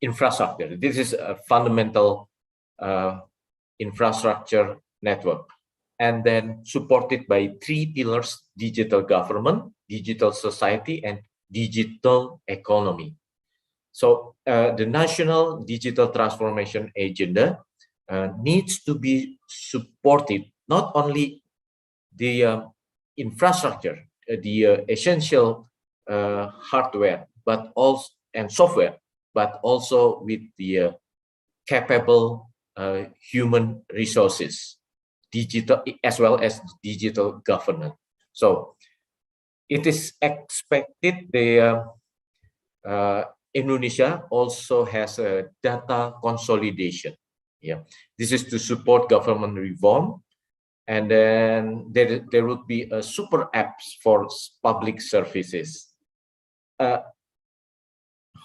infrastructure. This is a fundamental infrastructure network, and then supported by 3 pillars: digital government, digital society, and digital economy. So the National Digital Transformation Agenda needs to be supported, not only the infrastructure, the essential hardware, but also and software, but also with the capable human resources, digital as well as digital governance. So it is expected the Indonesia also has a data consolidation. Yeah, this is to support government reform, and then there would be a super apps for public services.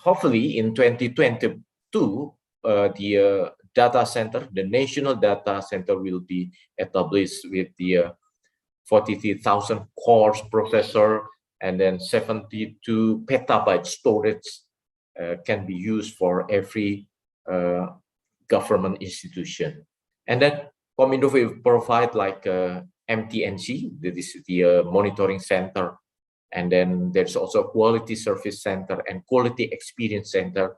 Hopefully in 2022, the data center, the national data center, will be established with the 43,000 cores processor, and then 72 petabyte storage can be used for every government institution. And then Kominfo will provide like MTNC, that is the monitoring center, and then there's also a quality service center and quality experience center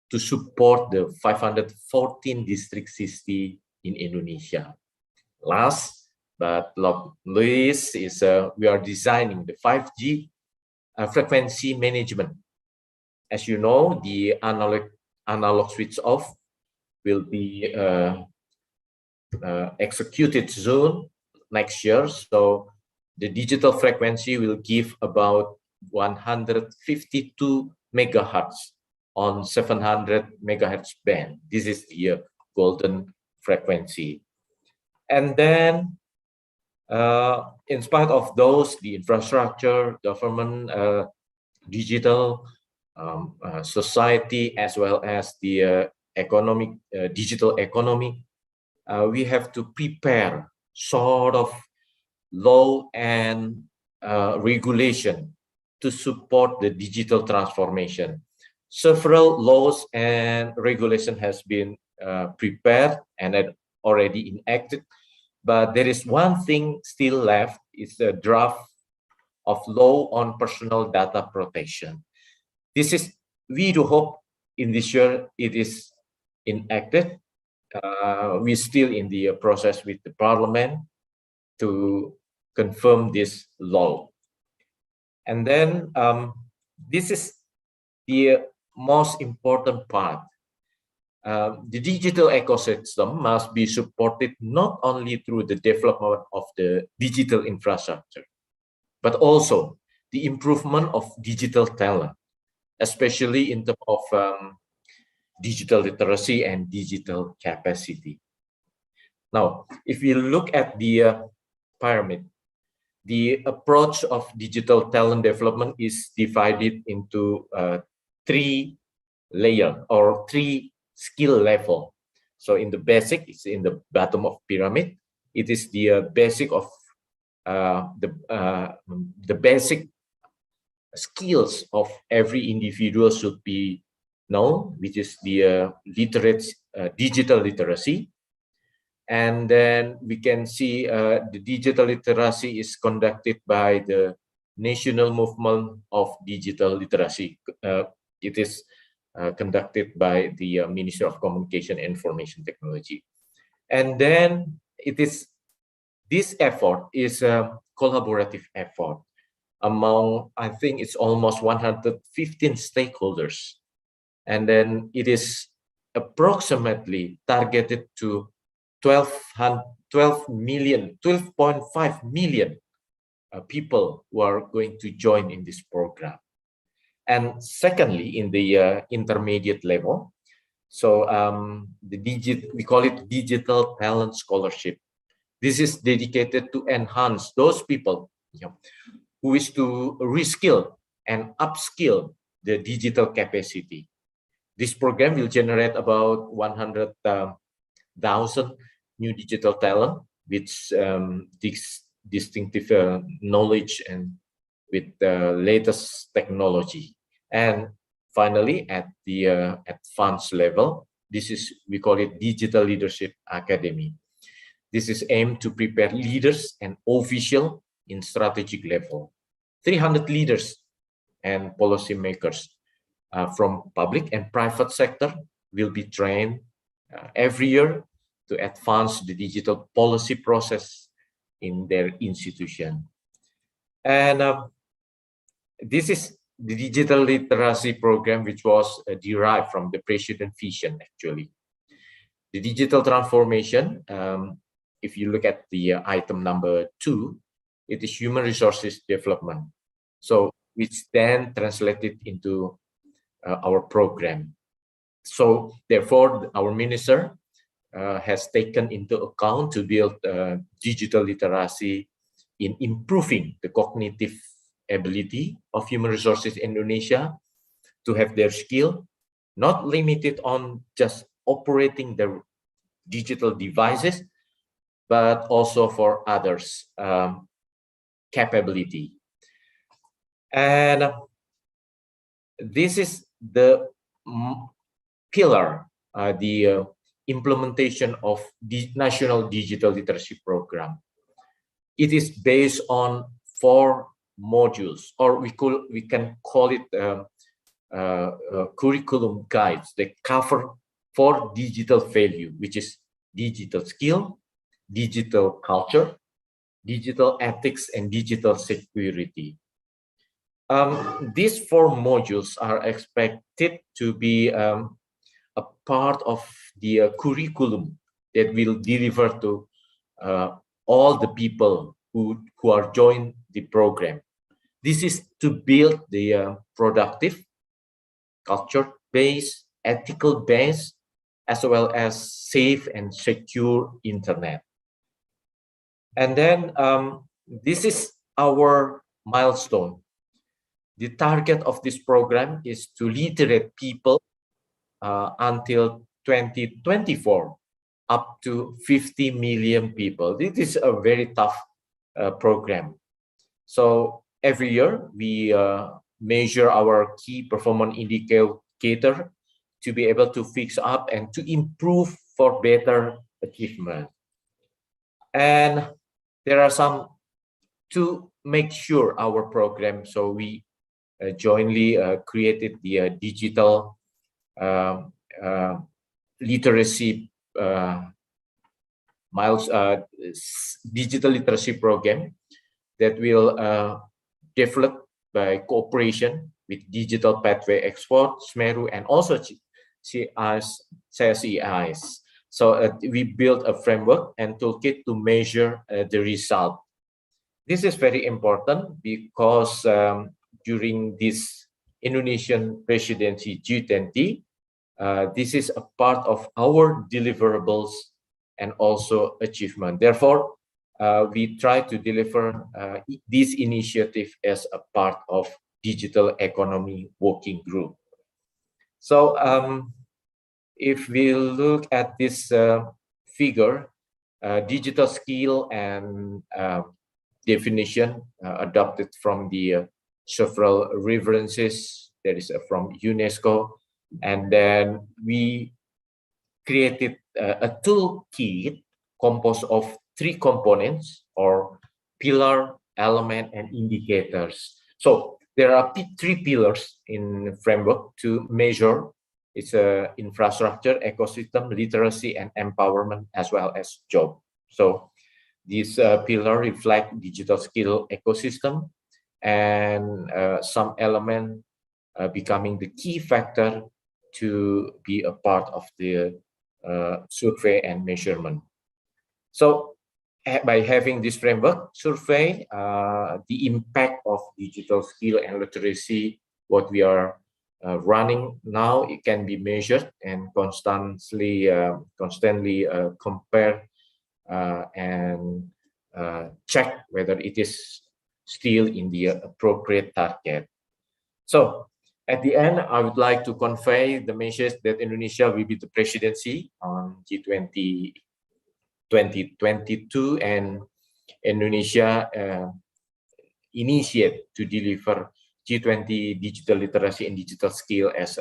to support the 514 district city in Indonesia. Last but not least is we are designing the 5G frequency management. As you know, the analog switch off will be executed soon next year. So the digital frequency will give about 152 megahertz on 700 megahertz band. This is the golden frequency. And then in spite of those, the infrastructure, government, digital, society, as well as the economic, digital economy, we have to prepare sort of law and regulation to support the digital transformation. Several laws and regulation has been prepared and already enacted, but there is one thing still left, is the draft of law on personal data protection. This is, we do hope in this year it is enacted. We're still in the process with the parliament to confirm this law. And then this is the most important part. The digital ecosystem must be supported not only through the development of the digital infrastructure, but also the improvement of digital talent, especially in terms of digital literacy and digital capacity. Now, if you look at the pyramid, the approach of digital talent development is divided into three layers or three skill level. So in the basic, it's in the bottom of pyramid. It is the basic of the basic skills of every individual should be known, which is the digital literacy. And then we can see the digital literacy is conducted by the National Movement of Digital Literacy. It is conducted by the Ministry of Communication and Information Technology. And then this effort is a collaborative effort among, I think it's almost 115 stakeholders. And then it is approximately targeted to 12.5 million people who are going to join in this program. And secondly, in the intermediate level, so we call it Digital Talent Scholarship. This is dedicated to enhance those people who wish to reskill and upskill the digital capacity. This program will generate about 100,000 new digital talent with distinctive knowledge and with the latest technology. And finally, at the advanced level, we call it Digital Leadership Academy. This is aimed to prepare leaders and officials in strategic level. 300 leaders and policymakers from public and private sector will be trained every year to advance the digital policy process in their institution. And this is the digital literacy program, which was derived from the President vision, actually. The digital transformation, if you look at the item number 2, it is human resources development. So which then translated into our program. So therefore, our minister has taken into account to build digital literacy in improving the cognitive ability of human resources in Indonesia to have their skill, not limited on just operating the digital devices, but also for others' capability. And this is the pillar, the implementation of the National Digital Literacy Program. It is based on 4 modules, or we can call it curriculum guides that cover 4 digital value, which is digital skill, digital culture, digital ethics, and digital security. These 4 modules are expected to be a part of the curriculum that will deliver to all the people who are joined the program. This is to build the productive, culture-based, ethical-based, as well as safe and secure internet. And then this is our milestone. The target of this program is to literate people until 2024, up to 50 million people. This is a very tough program. So every year we measure our key performance indicator to be able to fix up and to improve for better achievement. And there are some to make sure our program, so we jointly created the digital literacy digital literacy program that will develop by cooperation with Digital Pathway Export, SMERU, and also CSIS. So we built a framework and toolkit to measure the result. This is very important because during this Indonesian presidency G20, this is a part of our deliverables and also achievement. Therefore, we try to deliver this initiative as a part of digital economy working group. So if we look at this figure, digital skill and definition adopted from the several references that is from UNESCO, and then we created a toolkit composed of 3 components or pillar, element, and indicators. So there are 3 pillars in framework to measure. It's infrastructure, ecosystem, literacy, and empowerment, as well as job. So this pillar reflect digital skill ecosystem, and some element becoming the key factor to be a part of the survey and measurement. So by having this framework survey, the impact of digital skill and literacy, what we are running now, it can be measured and constantly compare and check whether it is still in the appropriate target. So at the end, I would like to convey the message that Indonesia will be the presidency on G20 2022, and Indonesia initiate to deliver G20 digital literacy and digital skill as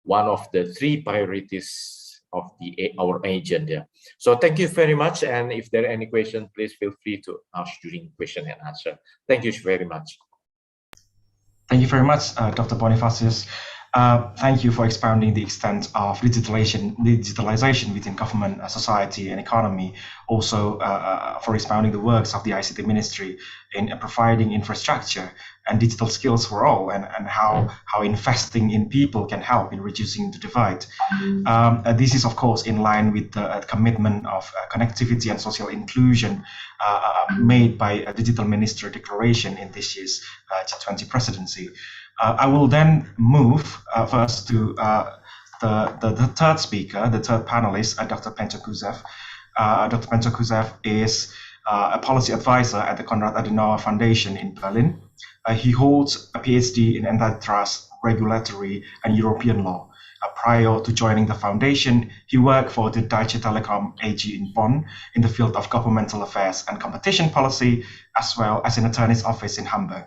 one of the 3 priorities of our agenda. So thank you very much, and if there are any questions, please feel free to ask during question and answer. Thank you very much. Thank you very much, Dr. Bonifasius. Thank you for expounding the extent of digitalization within government, society, and economy. Also, for expounding the works of the ICT Ministry in providing infrastructure and digital skills for all, and how investing in people can help in reducing the divide. This is, of course, in line with the commitment of connectivity and social inclusion made by a Digital Minister Declaration in this year's G20 presidency. I will then move first to the third speaker, the third panelist, Dr. Pencho Kuzev. Dr. Pencho Kuzev is a policy advisor at the Konrad-Adenauer Foundation in Berlin. He holds a PhD in antitrust, regulatory, and European law. Prior to joining the foundation, he worked for the Deutsche Telekom AG in Bonn in the field of governmental affairs and competition policy, as well as an attorney's office in Hamburg.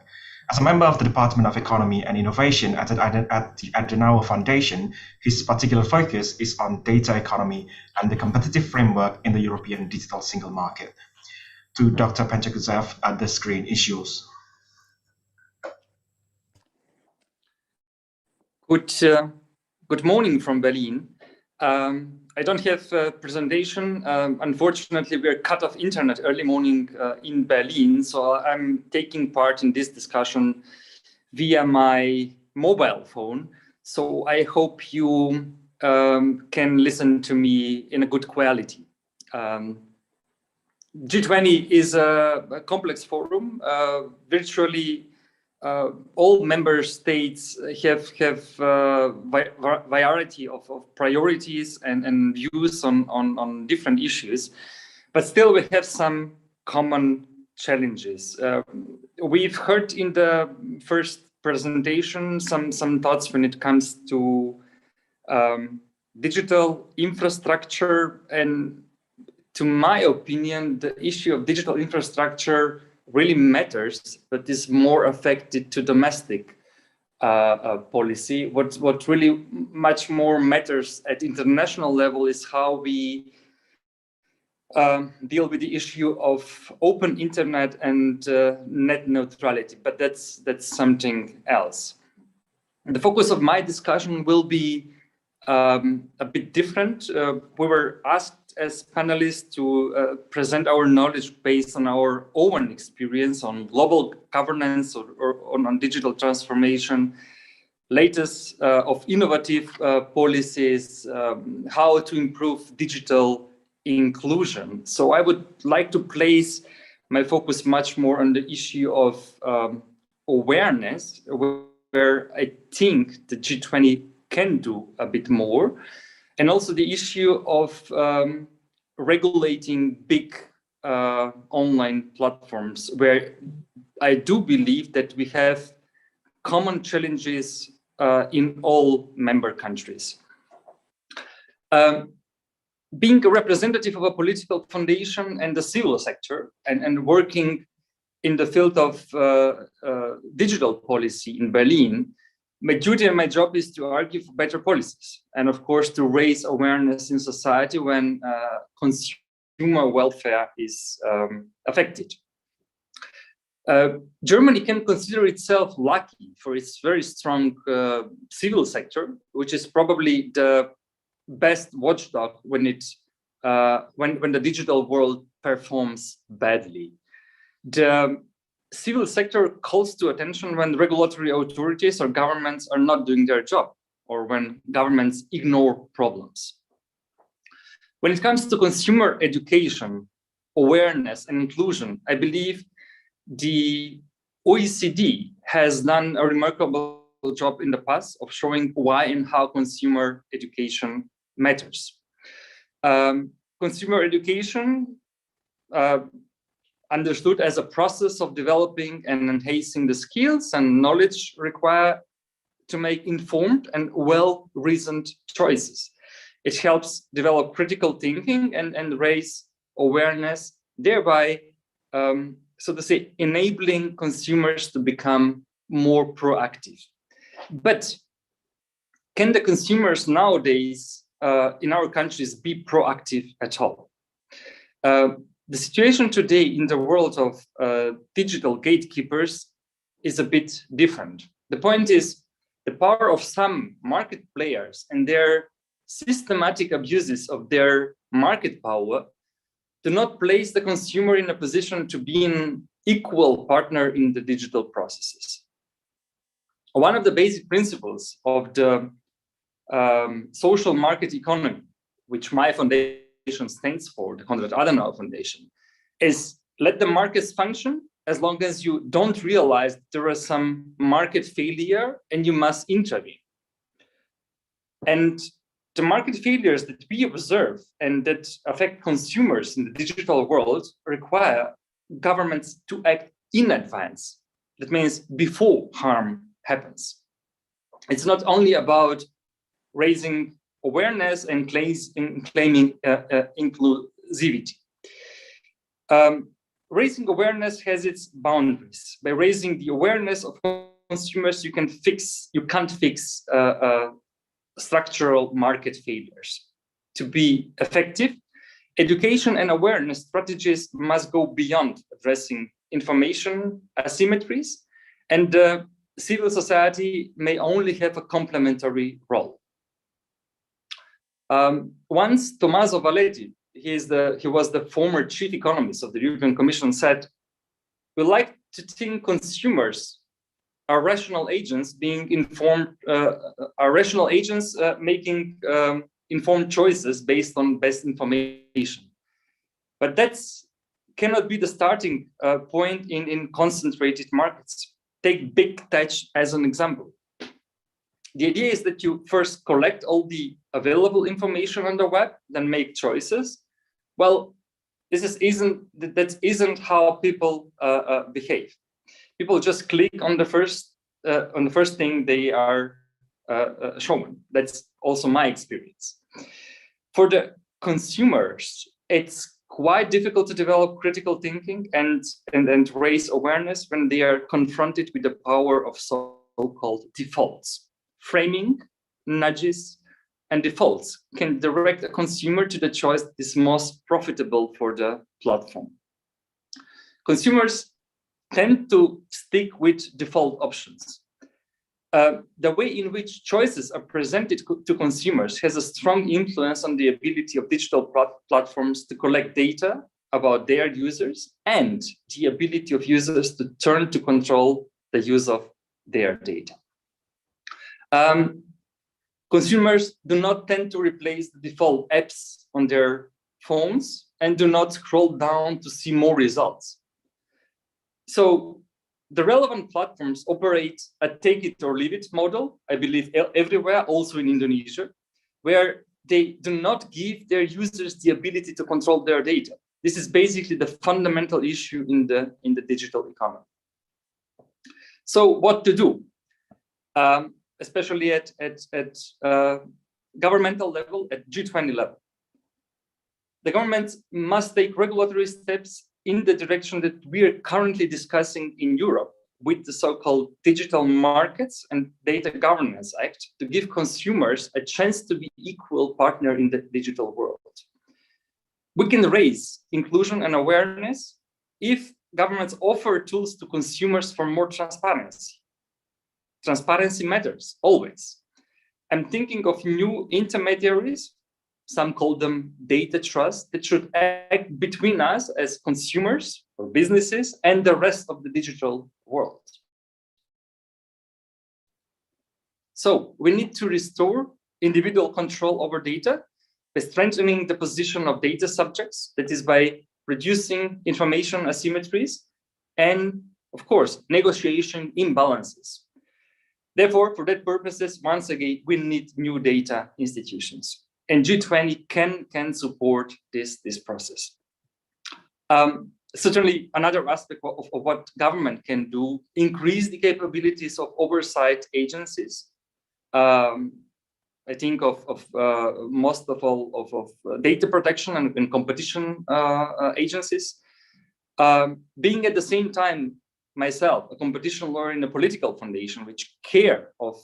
As a member of the Department of Economy and Innovation at the Adenauer Foundation, his particular focus is on data economy and the competitive framework in the European digital single market. To Dr. Pencho Kuzev, the screen is yours. Good morning from Berlin. I don't have a presentation. Unfortunately, we're cut off internet early morning in Berlin, so I'm taking part in this discussion via my mobile phone. So I hope you can listen to me in a good quality. G20 is a complex forum. Virtually all member states have variety of priorities and views on different issues, but still we have some common challenges. We've heard in the first presentation some thoughts when it comes to digital infrastructure, and to my opinion, the issue of digital infrastructure really matters, but is more affected to domestic policy. What really much more matters at international level is how we deal with the issue of open internet and net neutrality, but that's something else. The focus of my discussion will be a bit different. We were asked as panelists to present our knowledge based on our own experience on global governance or on digital transformation, latest of innovative policies, how to improve digital inclusion. So I would like to place my focus much more on the issue of awareness, where I think the G20 can do a bit more. And also the issue of regulating big online platforms, where I do believe that we have common challenges in all member countries. Being a representative of a political foundation and the civil sector, and working in the field of digital policy in Berlin, my duty and my job is to argue for better policies, and of course to raise awareness in society when consumer welfare is affected. Germany can consider itself lucky for its very strong civil sector, which is probably the best watchdog when the digital world performs badly. The civil sector calls to attention when regulatory authorities or governments are not doing their job, or when governments ignore problems. When it comes to consumer education, awareness, and inclusion, I believe the OECD has done a remarkable job in the past of showing why and how consumer education matters. Consumer education, understood as a process of developing and enhancing the skills and knowledge required to make informed and well-reasoned choices. It helps develop critical thinking and raise awareness, thereby, so to say, enabling consumers to become more proactive. But can the consumers nowadays in our countries be proactive at all? The situation today in the world of digital gatekeepers is a bit different. The point is, the power of some market players and their systematic abuses of their market power do not place the consumer in a position to be an equal partner in the digital processes. One of the basic principles of the social market economy, which my foundation stands for, the Konrad-Adenauer Foundation, is let the markets function as long as you don't realize there is some market failure and you must intervene. And the market failures that we observe and that affect consumers in the digital world require governments to act in advance. That means before harm happens. It's not only about raising awareness and claiming inclusivity. Raising awareness has its boundaries. By raising the awareness of consumers, you can't fix structural market failures. To be effective, education and awareness strategies must go beyond addressing information asymmetries, and civil society may only have a complementary role. Once Tommaso Valetti, he was the former chief economist of the European Commission, said, "We like to think consumers are rational agents being informed, are rational agents making informed choices based on best information. But that cannot be the starting point in concentrated markets. Take big tech as an example. The idea is that you first collect all the available information on the web, then make choices. Well, that isn't how people behave. People just click on the first thing they are shown. That's also my experience. For the consumers, it's quite difficult to develop critical thinking and raise awareness when they are confronted with the power of so-called defaults. Framing, nudges, and defaults can direct a consumer to the choice that is most profitable for the platform. Consumers tend to stick with default options. The way in which choices are presented to consumers has a strong influence on the ability of digital platforms to collect data about their users and the ability of users to turn to control the use of their data. Consumers do not tend to replace the default apps on their phones and do not scroll down to see more results. So The relevant platforms operate a take it or leave it model, I believe everywhere, also in Indonesia, where they do not give their users the ability to control their data. This is basically the fundamental issue in the digital economy. So what to do, especially at governmental level, at G20 level? The government must take regulatory steps in the direction that we are currently discussing in Europe with the so-called Digital Markets and Data Governance Act to give consumers a chance to be equal partner in the digital world. We can raise inclusion and awareness if governments offer tools to consumers for more transparency. Transparency matters, always. I'm thinking of new intermediaries, some call them data trust, that should act between us as consumers or businesses and the rest of the digital world. So we need to restore individual control over data by strengthening the position of data subjects, that is by reducing information asymmetries and, of course, negotiation imbalances. Therefore, for that purposes, once again, we need new data institutions. And G20 can support this process. Certainly, another aspect of what government can do, increase the capabilities of oversight agencies. I think of most of all of data protection and competition agencies. Being at the same time myself a competition lawyer in a political foundation which care of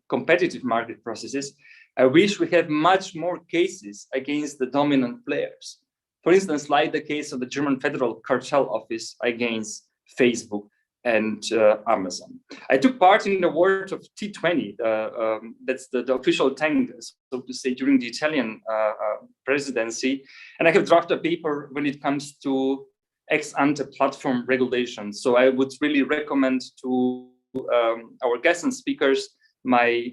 competitive market processes, I wish we had much more cases against the dominant players. For instance, like the case of the German Federal Cartel Office against Facebook and Amazon. I took part in the work of T20, that's the official tank, so to say, during the Italian presidency. And I have drafted a paper when it comes to ex-ante platform regulation. So I would really recommend to our guests and speakers my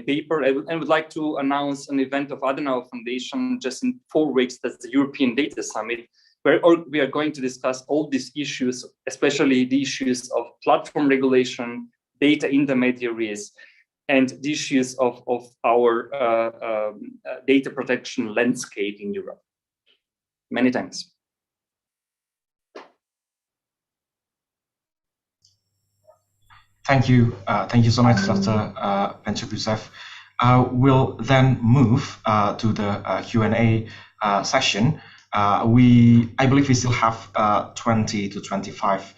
paper. I would like to announce an event of Adenauer Foundation just in 4 weeks. That's the European Data Summit, where we are going to discuss all these issues, especially the issues of platform regulation, data intermediaries, and the issues of our data protection landscape in Europe. Many thanks. Thank you so much, Dr. Pencho Kuzev. We'll then move to the Q&A session. I believe we still have 20 to 25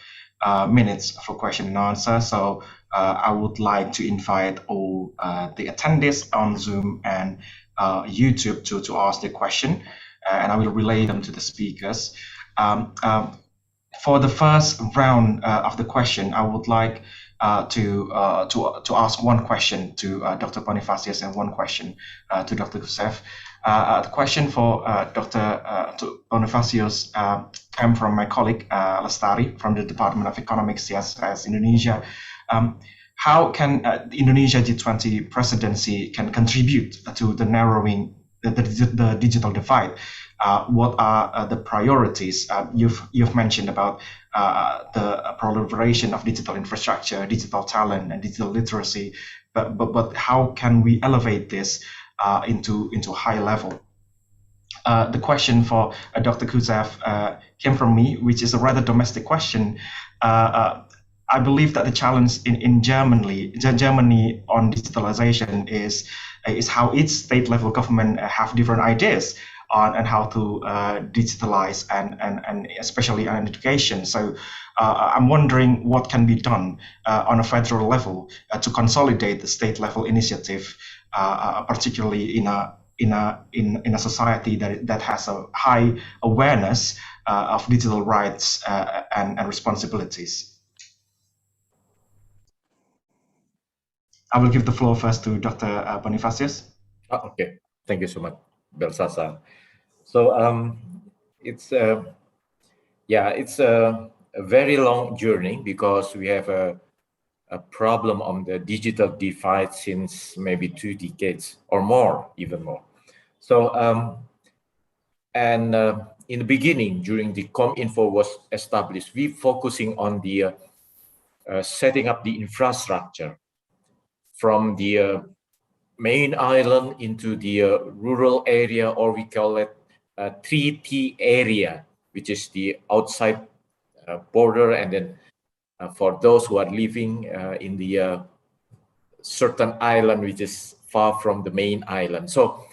minutes for question and answer. So I would like to invite all the attendees on Zoom and YouTube to ask their question, and I will relay them to the speakers. For the first round of the question, I would like to ask one question to Dr. Bonifasius and one question to Dr. Kuzev. The question for Dr. Bonifasius came from my colleague Lestari from the Department of Economics, CSIS-Indonesia. How can the Indonesia G20 presidency can contribute to the narrowing the digital divide? What are the priorities? You've mentioned about the proliferation of digital infrastructure, digital talent, and digital literacy, but how can we elevate this into high level? The question for Dr. Kuzev came from me, which is a rather domestic question. I believe that the challenge in Germany on digitalization is how each state level government have different ideas on and how to digitalize and especially on education. So I'm wondering what can be done on a federal level to consolidate the state level initiative, particularly in a society that has a high awareness of digital rights and responsibilities. I will give the floor first to Dr. Bonifasius. Okay, thank you so much, Beltsazar. So it's a very long journey because we have a problem on the digital divide since maybe 2 decades or more, even more. So in the beginning, during the ComInfo was established, we focusing on the setting up the infrastructure from the main island into the rural area, or we call it 3T area, which is the outside border, and then for those who are living in the certain island which is far from the main island. So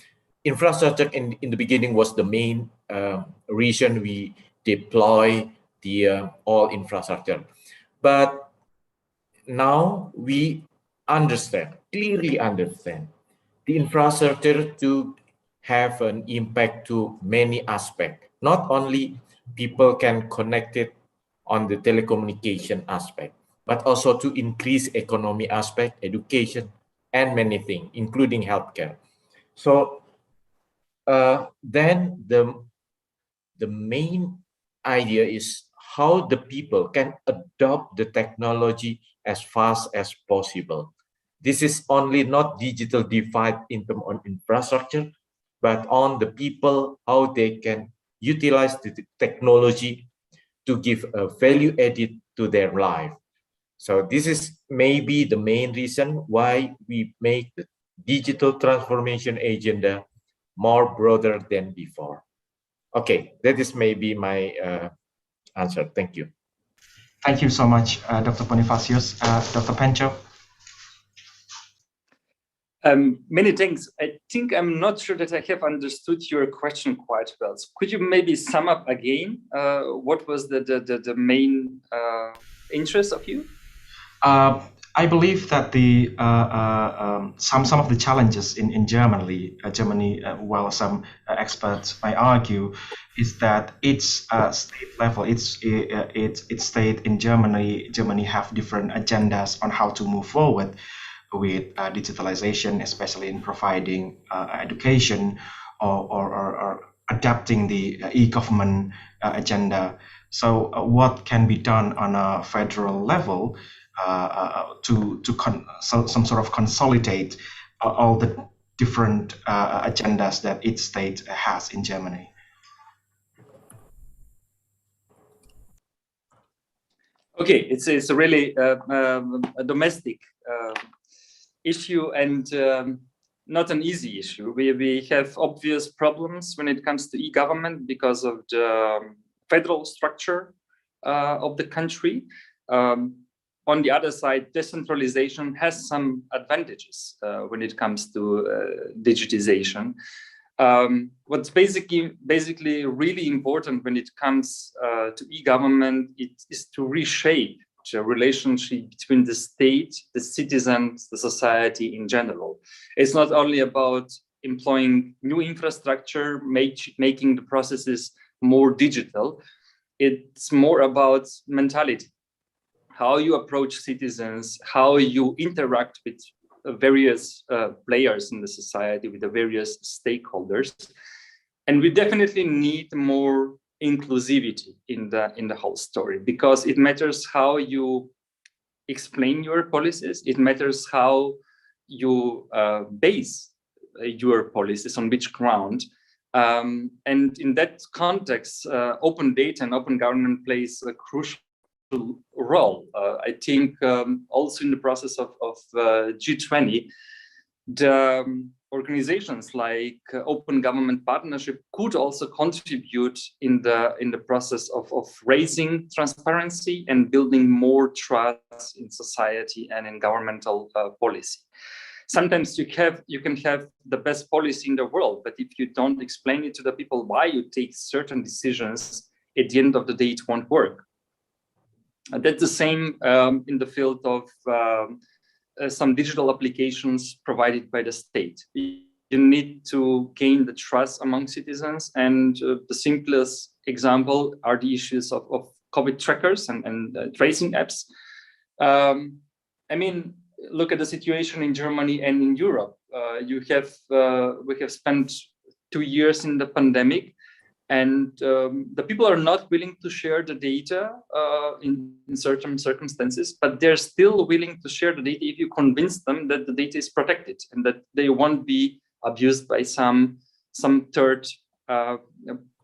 infrastructure in the beginning was the main reason we deploy the all infrastructure. But now we clearly understand the infrastructure to have an impact to many aspects. Not only people can connect it on the telecommunication aspect, but also to increase economy aspect, education, and many things, including healthcare. So then the main idea is how the people can adopt the technology as fast as possible. This is only not digital divide in terms of infrastructure, but on the people, how they can utilize the technology to give a value added to their life. So this is maybe the main reason why we make the digital transformation agenda more broader than before. Okay, that is maybe my answer. Thank you. Thank you so much, Dr. Bonifasius. Dr. Pencho? Many thanks. I think I'm not sure that I have understood your question quite well. So could you maybe sum up again what was the main interest of you? I believe that the some of the challenges in Germany, well, some experts might argue, is that its state level, its state in Germany have different agendas on how to move forward with digitalization, especially in providing education or adapting the e-government agenda. So what can be done on a federal level to some sort of consolidate all the different agendas that each state has in Germany? Okay, it's a really a domestic issue and not an easy issue. We have obvious problems when it comes to e-government because of the federal structure of the country. On the other side, decentralization has some advantages when it comes to digitization. What's basically really important when it comes to e-government is to reshape the relationship between the state, the citizens, the society in general. It's not only about employing new infrastructure, making the processes more digital. It's more about mentality, how you approach citizens, how you interact with various players in the society, with the various stakeholders. And we definitely need more inclusivity in the whole story, because it matters how you explain your policies. It matters how you base your policies, on which ground. And in that context, open data and open government plays a crucial role. I think also in the process of G20, the organizations like Open Government Partnership could also contribute in the process of raising transparency and building more trust in society and in governmental policy. Sometimes you can have the best policy in the world, but if you don't explain it to the people why you take certain decisions, at the end of the day, it won't work. That's the same in the field of some digital applications provided by the state. You need to gain the trust among citizens, and the simplest example are the issues of COVID trackers and tracing apps. I mean, look at the situation in Germany and in Europe. We have spent 2 years in the pandemic, and the people are not willing to share the data in certain circumstances, but they're still willing to share the data if you convince them that the data is protected and that they won't be abused by some third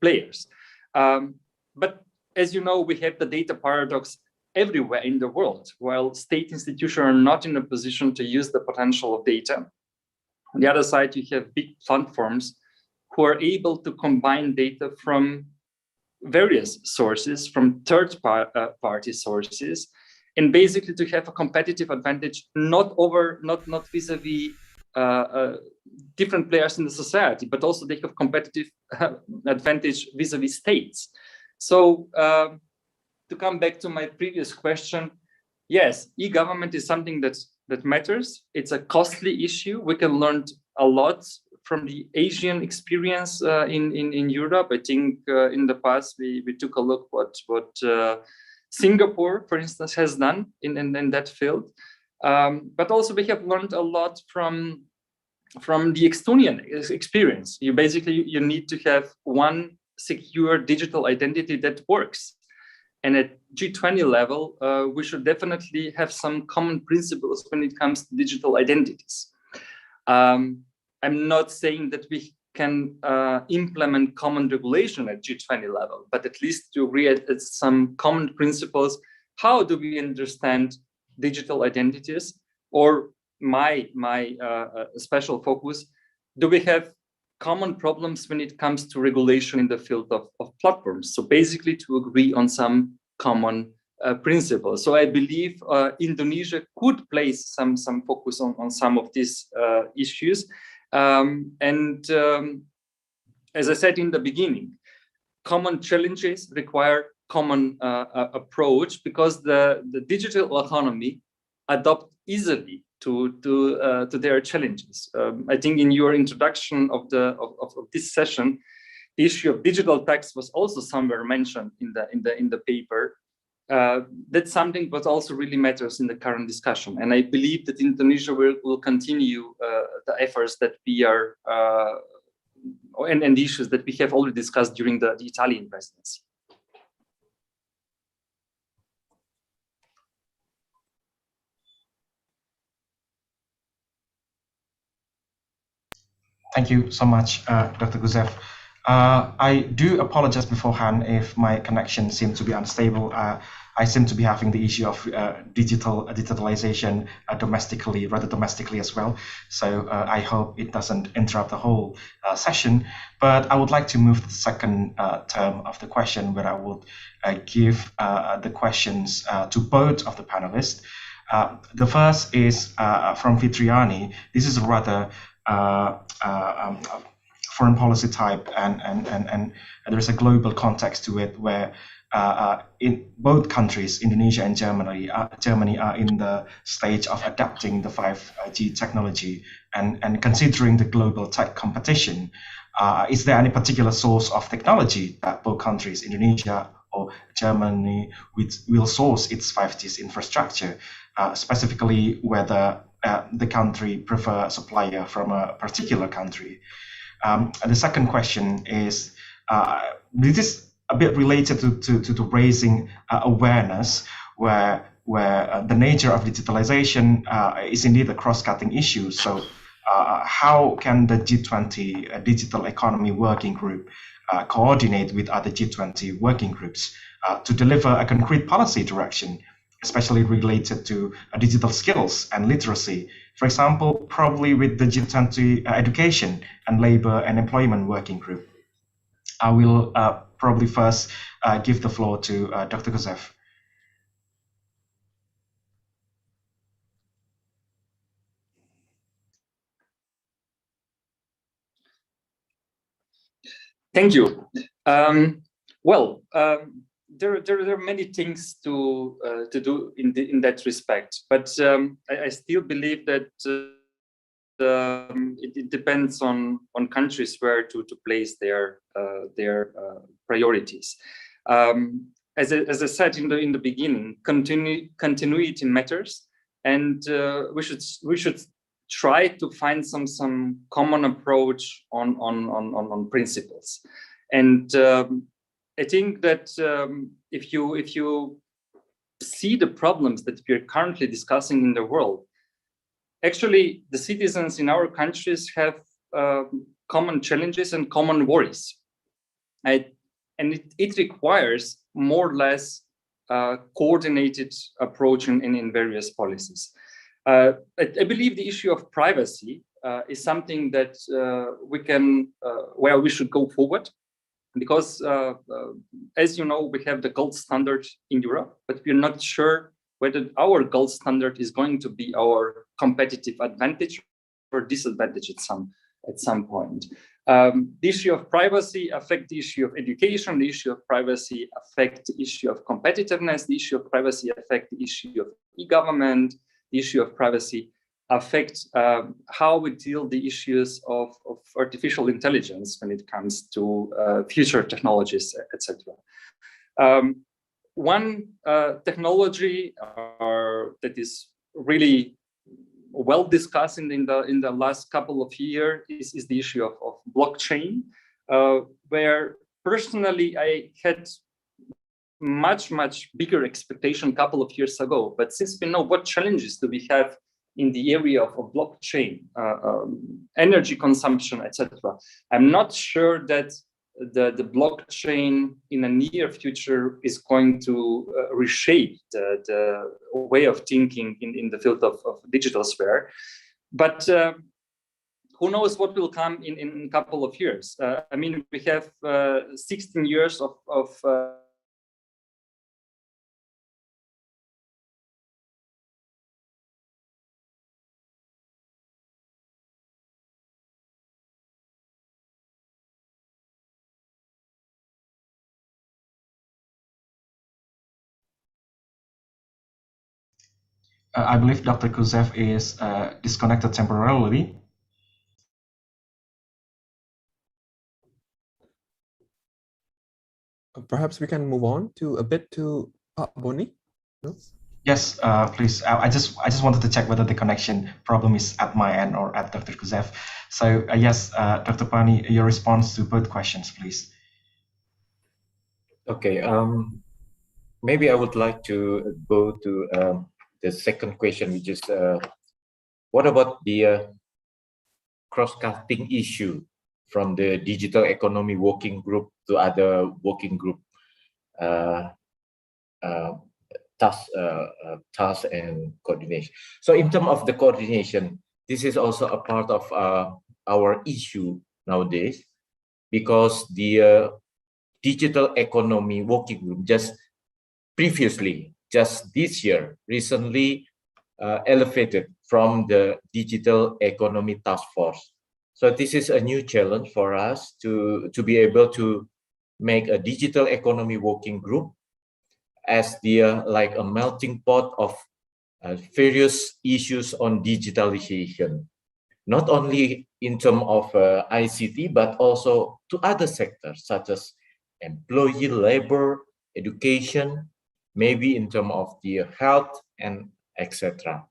players. But as you know, we have the data paradox. everywhere in the world, while state institutions are not in a position to use the potential of data. On the other side, you have big platforms who are able to combine data from various sources, from third-party sources, and basically to have a competitive advantage, not vis-a-vis different players in the society, but also they have competitive advantage vis-a-vis states. So to come back to my previous question, yes, e-government is something that matters. It's a costly issue. We can learn a lot from the Asian experience in Europe. I think in the past we took a look what Singapore, for instance, has done in that field. But also we have learned a lot from the Estonian experience. You need to have one secure digital identity that works. And at G20 level, we should definitely have some common principles when it comes to digital identities. I'm not saying that we can implement common regulation at G20 level, but at least to agree at some common principles. How do we understand digital identities? Or my special focus, do we have common problems when it comes to regulation in the field of platforms? So basically to agree on some common principles. So I believe Indonesia could place some focus on some of these issues. As I said in the beginning, common challenges require common approach, because the digital economy adapt easily to their challenges. I think in your introduction of this session, the issue of digital tax was also somewhere mentioned in the paper. That's something that also really matters in the current discussion, and I believe that Indonesia will continue the efforts that we are and the issues that we have already discussed during the Italian presidency. Thank you so much, Dr. Kuzev. I do apologize beforehand if my connection seems to be unstable. I seem to be having the issue of digitalization rather domestically as well. So I hope it doesn't interrupt the whole session. But I would like to move to the second term of the question, where I would give the questions to both of the panelists. The first is from Fitriani. This is a rather foreign policy type, and there's a global context to it, where in both countries, Indonesia and Germany are in the stage of adapting the 5G technology, and considering the global tech competition, is there any particular source of technology that both countries, Indonesia or Germany, will source its 5G infrastructure, specifically whether the country prefer a supplier from a particular country? The second question is, this is a bit related to raising awareness, where the nature of digitalization is indeed a cross-cutting issue. So how can the G20 Digital Economy Working Group coordinate with other G20 working groups to deliver a concrete policy direction, especially related to digital skills and literacy? For example, probably with the G20 Education and Labor and Employment Working Group. I will probably first give the floor to Dr. Kuzev. Thank you. There are many things to do in that respect, but I still believe that it depends on countries where to place their priorities. As I said in the beginning, continuity matters, and we should try to find some common approach on principles. And I think that if you see the problems that we are currently discussing in the world, actually the citizens in our countries have common challenges and common worries. And it requires more or less coordinated approach in various policies. I believe the issue of privacy is something that we can, where we should go forward, because as you know, we have the gold standard in Europe, but we're not sure whether our gold standard is going to be our competitive advantage or disadvantage at some point. The issue of privacy affects the issue of education, the issue of privacy affects the issue of competitiveness, the issue of privacy affects the issue of e-government, the issue of privacy affects how we deal the issues of artificial intelligence when it comes to future technologies, etc. One technology that is really well discussed in the last couple of years is the issue of blockchain, where personally I had much bigger expectation a couple of years ago. But since we know what challenges do we have in the area of blockchain, energy consumption, etc., I'm not sure that the blockchain in the near future is going to reshape the way of thinking in the field of digital sphere. But who knows what will come in a couple of years. I mean, we have 16 years of I believe Dr. Kuzev is disconnected temporarily. Perhaps we can move on to Boni. No? Yes, please. I just wanted to check whether the connection problem is at my end or at Dr. Kuzev. So yes, Dr. Pani, your response to both questions, please. Okay. Maybe I would like to go to the second question, which is what about the cross-cutting issue from the digital economy working group to other working group tasks and coordination? So in terms of the coordination, this is also a part of our issue nowadays, because the digital economy working group just this year, recently elevated from the digital economy task force. So this is a new challenge for us to be able to make a digital economy working group as the like a melting pot of various issues on digitalization, not only in terms of ICT, but also to other sectors such as employee, labor, education, maybe in terms of the health and etc.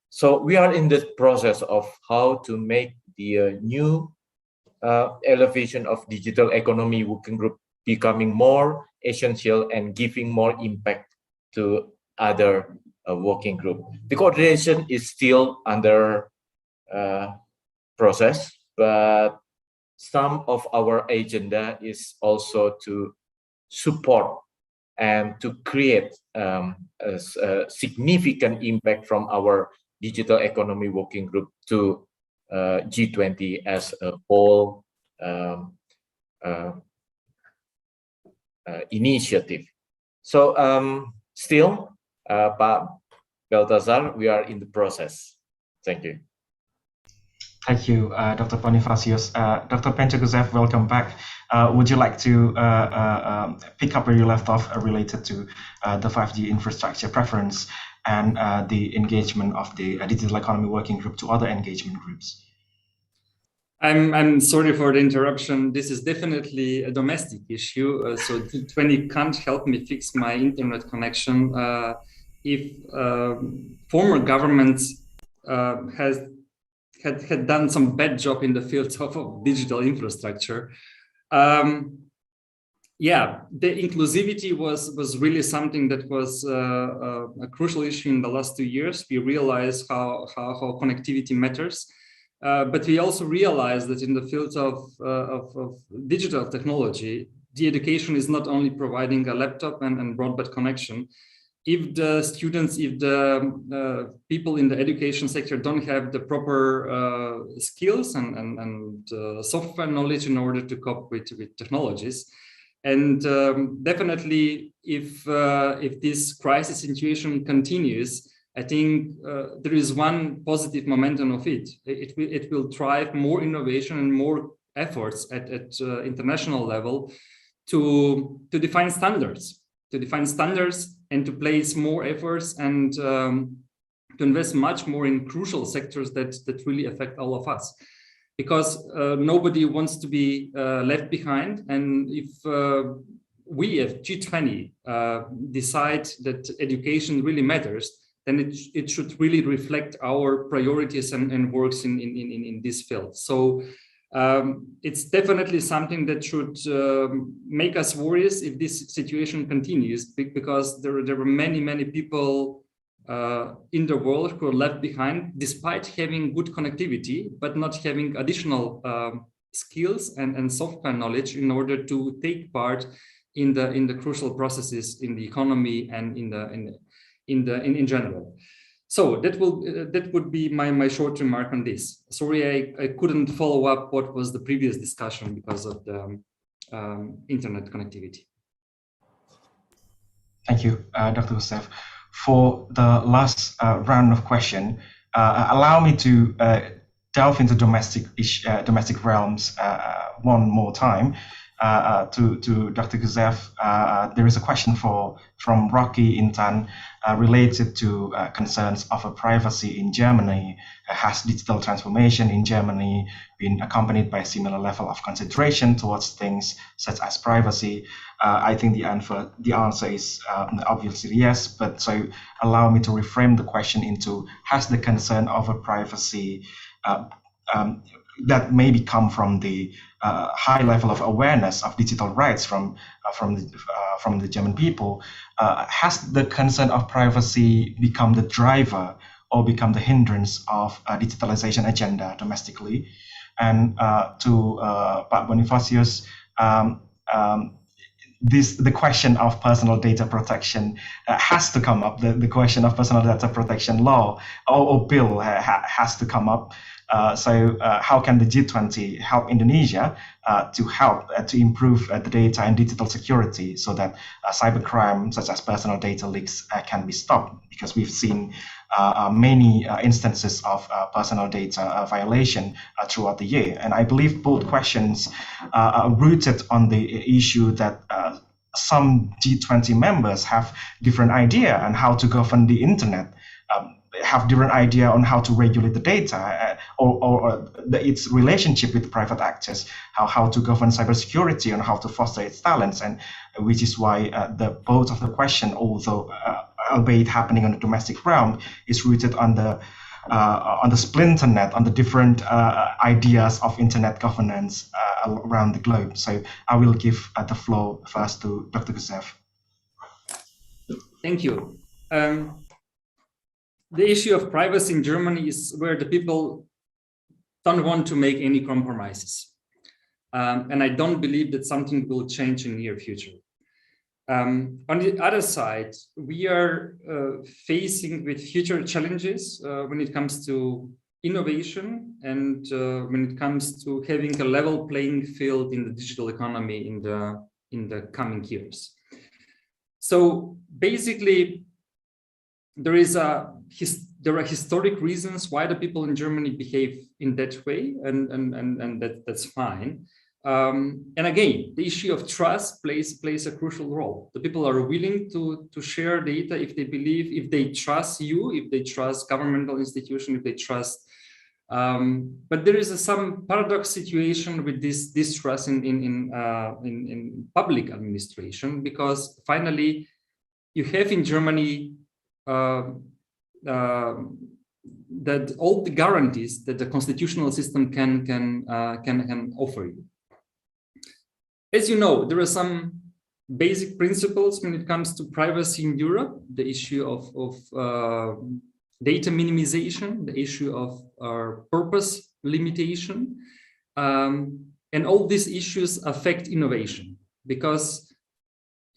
So we are in the process of how to make the new elevation of digital economy working group becoming more essential and giving more impact to other working group. The coordination is still under process, but some of our agenda is also to support and to create a significant impact from our digital economy working group to G20 as a whole initiative. So still, Pak Beltsazar, we are in the process. Thank you. Thank you, Dr. Bonifasius. Dr. Pencho Kuzev, welcome back. Would you like to pick up where you left off related to the 5G infrastructure preference and the engagement of the digital economy working group to other engagement groups? I'm sorry for the interruption. This is definitely a domestic issue. So G20 can't help me fix my internet connection. If former governments had done some bad job in the field of digital infrastructure. Yeah, the inclusivity was really something that was a crucial issue in the last 2 years. We realized how connectivity matters, but we also realized that in the field of digital technology, the education is not only providing a laptop and broadband connection. If the students, if the people in the education sector don't have the proper skills and software knowledge in order to cope with technologies, and definitely if this crisis situation continues, I think there is one positive momentum of it. It will drive more innovation and more efforts at international level to define standards, and to place more efforts and to invest much more in crucial sectors that really affect all of us. Because nobody wants to be left behind. And if we at G20 decide that education really matters, then it should really reflect our priorities and works in this field. So it's definitely something that should make us worries if this situation continues, because there are many people in the world who are left behind despite having good connectivity, but not having additional skills and software knowledge in order to take part in the crucial processes in the economy and in general. So that would be my short remark on this. Sorry, I couldn't follow up what was the previous discussion because of the internet connectivity. Thank you, Dr. Kuzev. For the last round of question, allow me to delve into domestic realms one more time. To Dr. Kuzev, there is a question from Rocky Intan related to concerns of privacy in Germany. Has digital transformation in Germany been accompanied by a similar level of consideration towards things such as privacy? I think the answer is obviously yes, but so allow me to reframe the question into, has the concern over privacy that maybe come from the high level of awareness of digital rights from the German people, has the concern of privacy become the driver or become the hindrance of a digitalization agenda domestically? And to Pak Bonifasius, the question of personal data protection has to come up. The question of personal data protection law or bill has to come up. So how can the G20 help Indonesia to improve the data and digital security so that cybercrime such as personal data leaks can be stopped? Because we've seen many instances of personal data violation throughout the year. And I believe both questions are rooted on the issue that some G20 members have different idea on how to govern the internet, have different idea on how to regulate the data or its relationship with private actors, how to govern cybersecurity and how to foster its talents, and which is why both of the question, although albeit happening on the domestic realm, is rooted on the splinter net, on the different ideas of internet governance around the globe. So I will give the floor first to Dr. Kuzev. Thank you. The issue of privacy in Germany is where the people don't want to make any compromises. And I don't believe that something will change in the near future. On the other side, we are facing with future challenges when it comes to innovation and when it comes to having a level playing field in the digital economy in the coming years. So basically, there are historic reasons why the people in Germany behave in that way, and that's fine. And again, the issue of trust plays a crucial role. The people are willing to share data if they believe, if they trust you, if they trust governmental institution, if they trust. But there is some paradox situation with this distrust in public administration, because finally you have in Germany that all the guarantees that the constitutional system can offer you. As you know, there are some basic principles when it comes to privacy in Europe, the issue of data minimization, the issue of purpose limitation, and all these issues affect innovation, because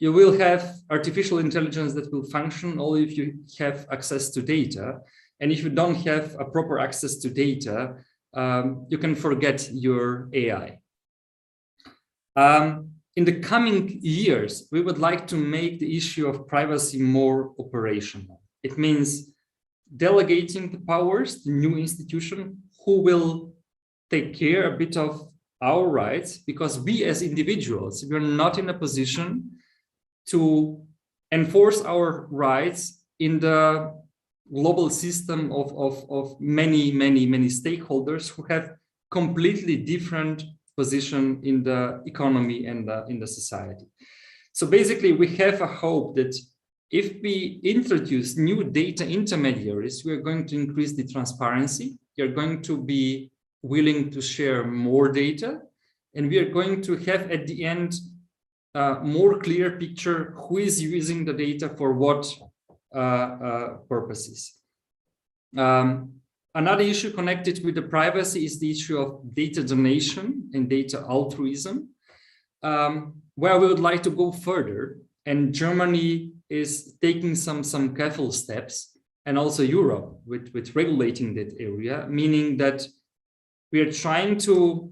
you will have artificial intelligence that will function only if you have access to data. And if you don't have a proper access to data, you can forget your AI. In the coming years, we would like to make the issue of privacy more operational. It means delegating the powers to new institution who will take care a bit of our rights, because we as individuals, we are not in a position to enforce our rights in the global system of many stakeholders who have completely different position in the economy and in the society. So basically, we have a hope that if we introduce new data intermediaries, we are going to increase the transparency. We are going to be willing to share more data, and we are going to have at the end more clear picture who is using the data for what purposes. Another issue connected with the privacy is the issue of data donation and data altruism, where we would like to go further. And Germany is taking some careful steps, and also Europe with regulating that area, meaning that we are trying to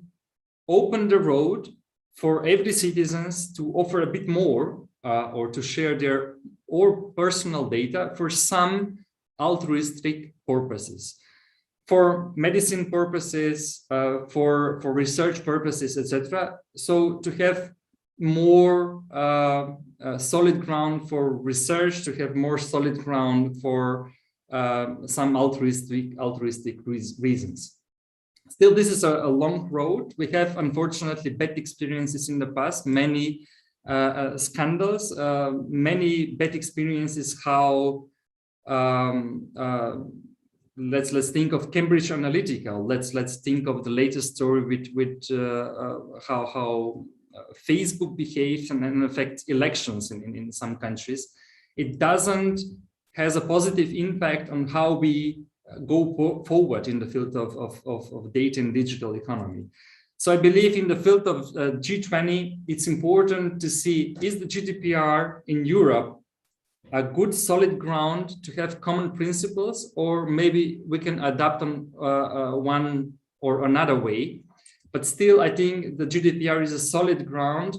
open the road for every citizens to offer a bit more or to share their personal data for some altruistic purposes, for medicine purposes, for research purposes, etc. So to have more solid ground for research, to have more solid ground for some altruistic reasons. Still, this is a long road. We have, unfortunately, bad experiences in the past, many scandals, many bad experiences how, let's think of Cambridge Analytica. Let's think of the latest story with how Facebook behaves and affects elections in some countries. It doesn't has a positive impact on how we go forward in the field of data and digital economy. So I believe in the field of G20, it's important to see, is the GDPR in Europe a good solid ground to have common principles, or maybe we can adapt on one or another way. But still, I think the GDPR is a solid ground,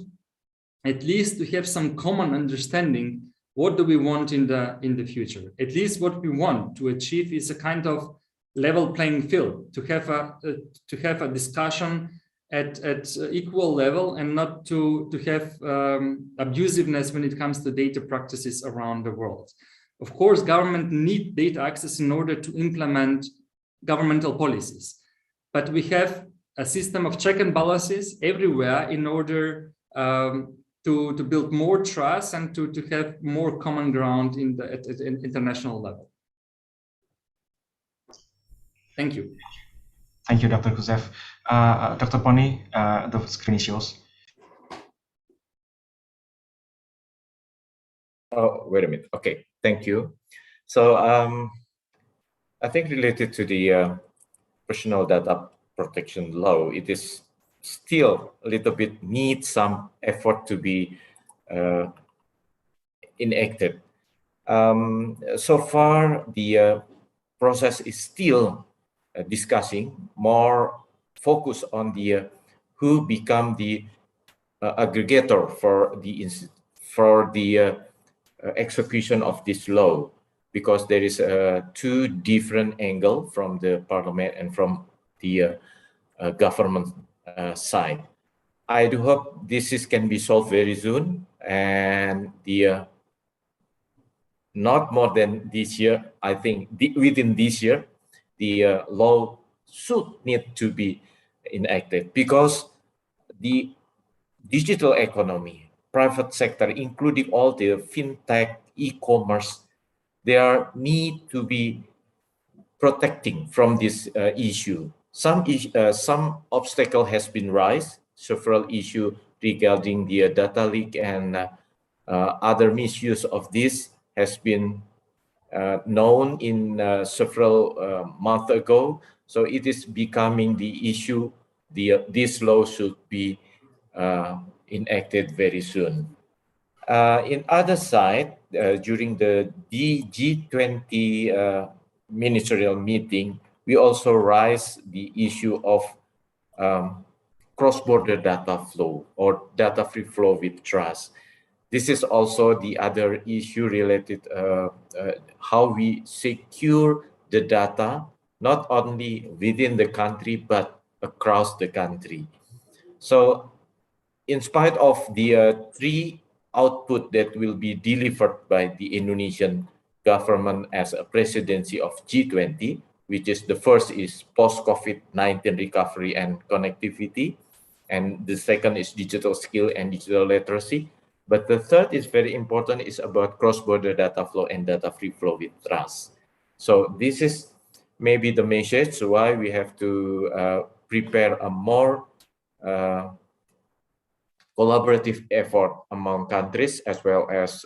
at least to have some common understanding. What do we want in the future? At least what we want to achieve is a kind of level playing field, to have a discussion at equal level, and not to have abusiveness when it comes to data practices around the world. Of course, government need data access in order to implement governmental policies, but we have a system of check and balances everywhere in order to build more trust and to have more common ground at international level. Thank you. Thank you, Dr. Kuzev. Dr. Boni, the screen is yours. Oh, wait a minute. Okay, thank you. So I think related to the personal data protection law, it is still a little bit needs some effort to be enacted. So far, the process is still discussing, more focus on the who become the aggregator for the execution of this law, because there is two different angles from the parliament and from the government side. I do hope this can be solved very soon, and the not more than this year. I think within this year, the law should need to be enacted, because the digital economy, private sector, including all the fintech, e-commerce, they need to be protecting from this issue. Some obstacle has been raised, several issues regarding the data leak and other misuse of this has been known in several months ago. So it is becoming the issue. This law should be enacted very soon. In other side, during the G20 ministerial meeting, we also raised the issue of cross-border data flow or data-free flow with trust. This is also the other issue related how we secure the data, not only within the country, but across the country. So in spite of the three output that will be delivered by the Indonesian government as a presidency of G20, which is the first is post-COVID-19 recovery and connectivity, and the second is digital skill and digital literacy. But the third is very important, is about cross-border data flow and data-free flow with trust. So this is maybe the message why we have to prepare a more collaborative effort among countries as well as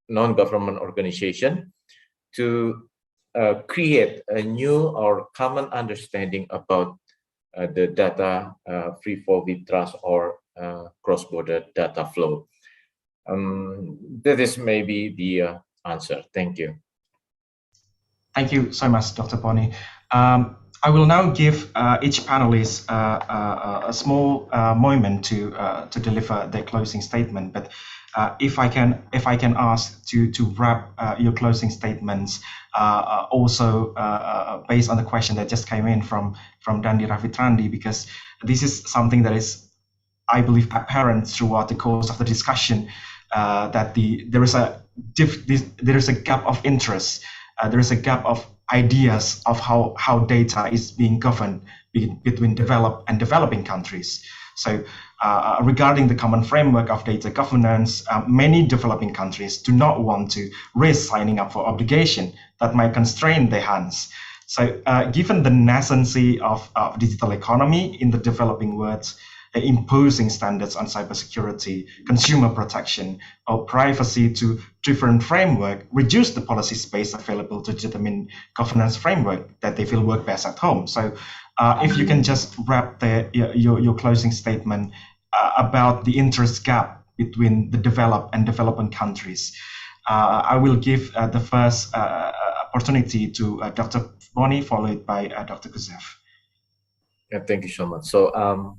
non-government organization to create a new or common understanding about the data free flow with trust or cross-border data flow. That is maybe the answer. Thank you. Thank you so much, Dr. Boni. I will now give each panelist a small moment to deliver their closing statement. But if I can ask to wrap your closing statements also based on the question that just came in from Dandi Ravitrandi, because this is something that is, I believe, apparent throughout the course of the discussion, that there is a gap of interest, there is a gap of ideas of how data is being governed between developed and developing countries. So regarding the common framework of data governance, many developing countries do not want to risk signing up for obligation that might constrain their hands. So given the nascency of digital economy in the developing world, imposing standards on cybersecurity, consumer protection, or privacy to different framework reduce the policy space available to determine governance framework that they feel work best at home. So if you can just wrap your closing statement about the interest gap between the developed and developing countries. I will give the first opportunity to Dr. Boni, followed by Dr. Kuzev. Yeah, thank you so much. So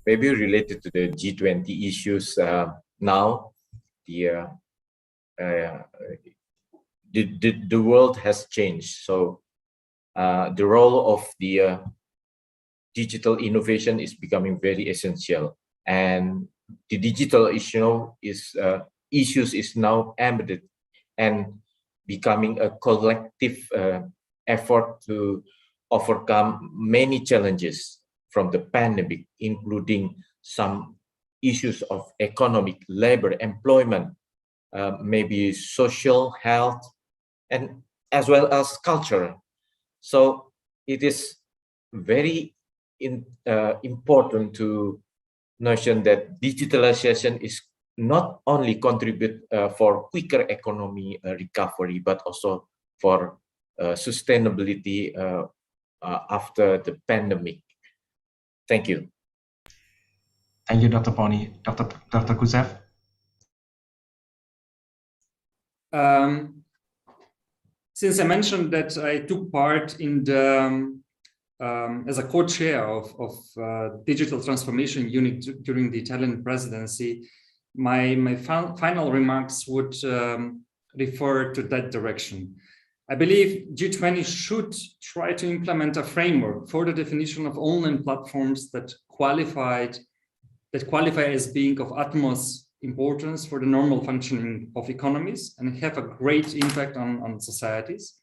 maybe related to the G20 issues now, the world has changed. So the role of the digital innovation is becoming very essential, and the digital issues is now embedded and becoming a collective effort to overcome many challenges from the pandemic, including some issues of economic, labor, employment, maybe social, health, and as well as culture. So it is very important to notion that digitalization is not only contribute for quicker economy recovery, but also for sustainability after the pandemic. Thank you. Thank you, Dr. Boni. Dr. Kuzev? Since I mentioned that I took part in the as a co-chair of digital transformation unit during the Italian presidency, my final remarks would refer to that direction. I believe G20 should try to implement a framework for the definition of online platforms that qualify as being of utmost importance for the normal functioning of economies and have a great impact on societies.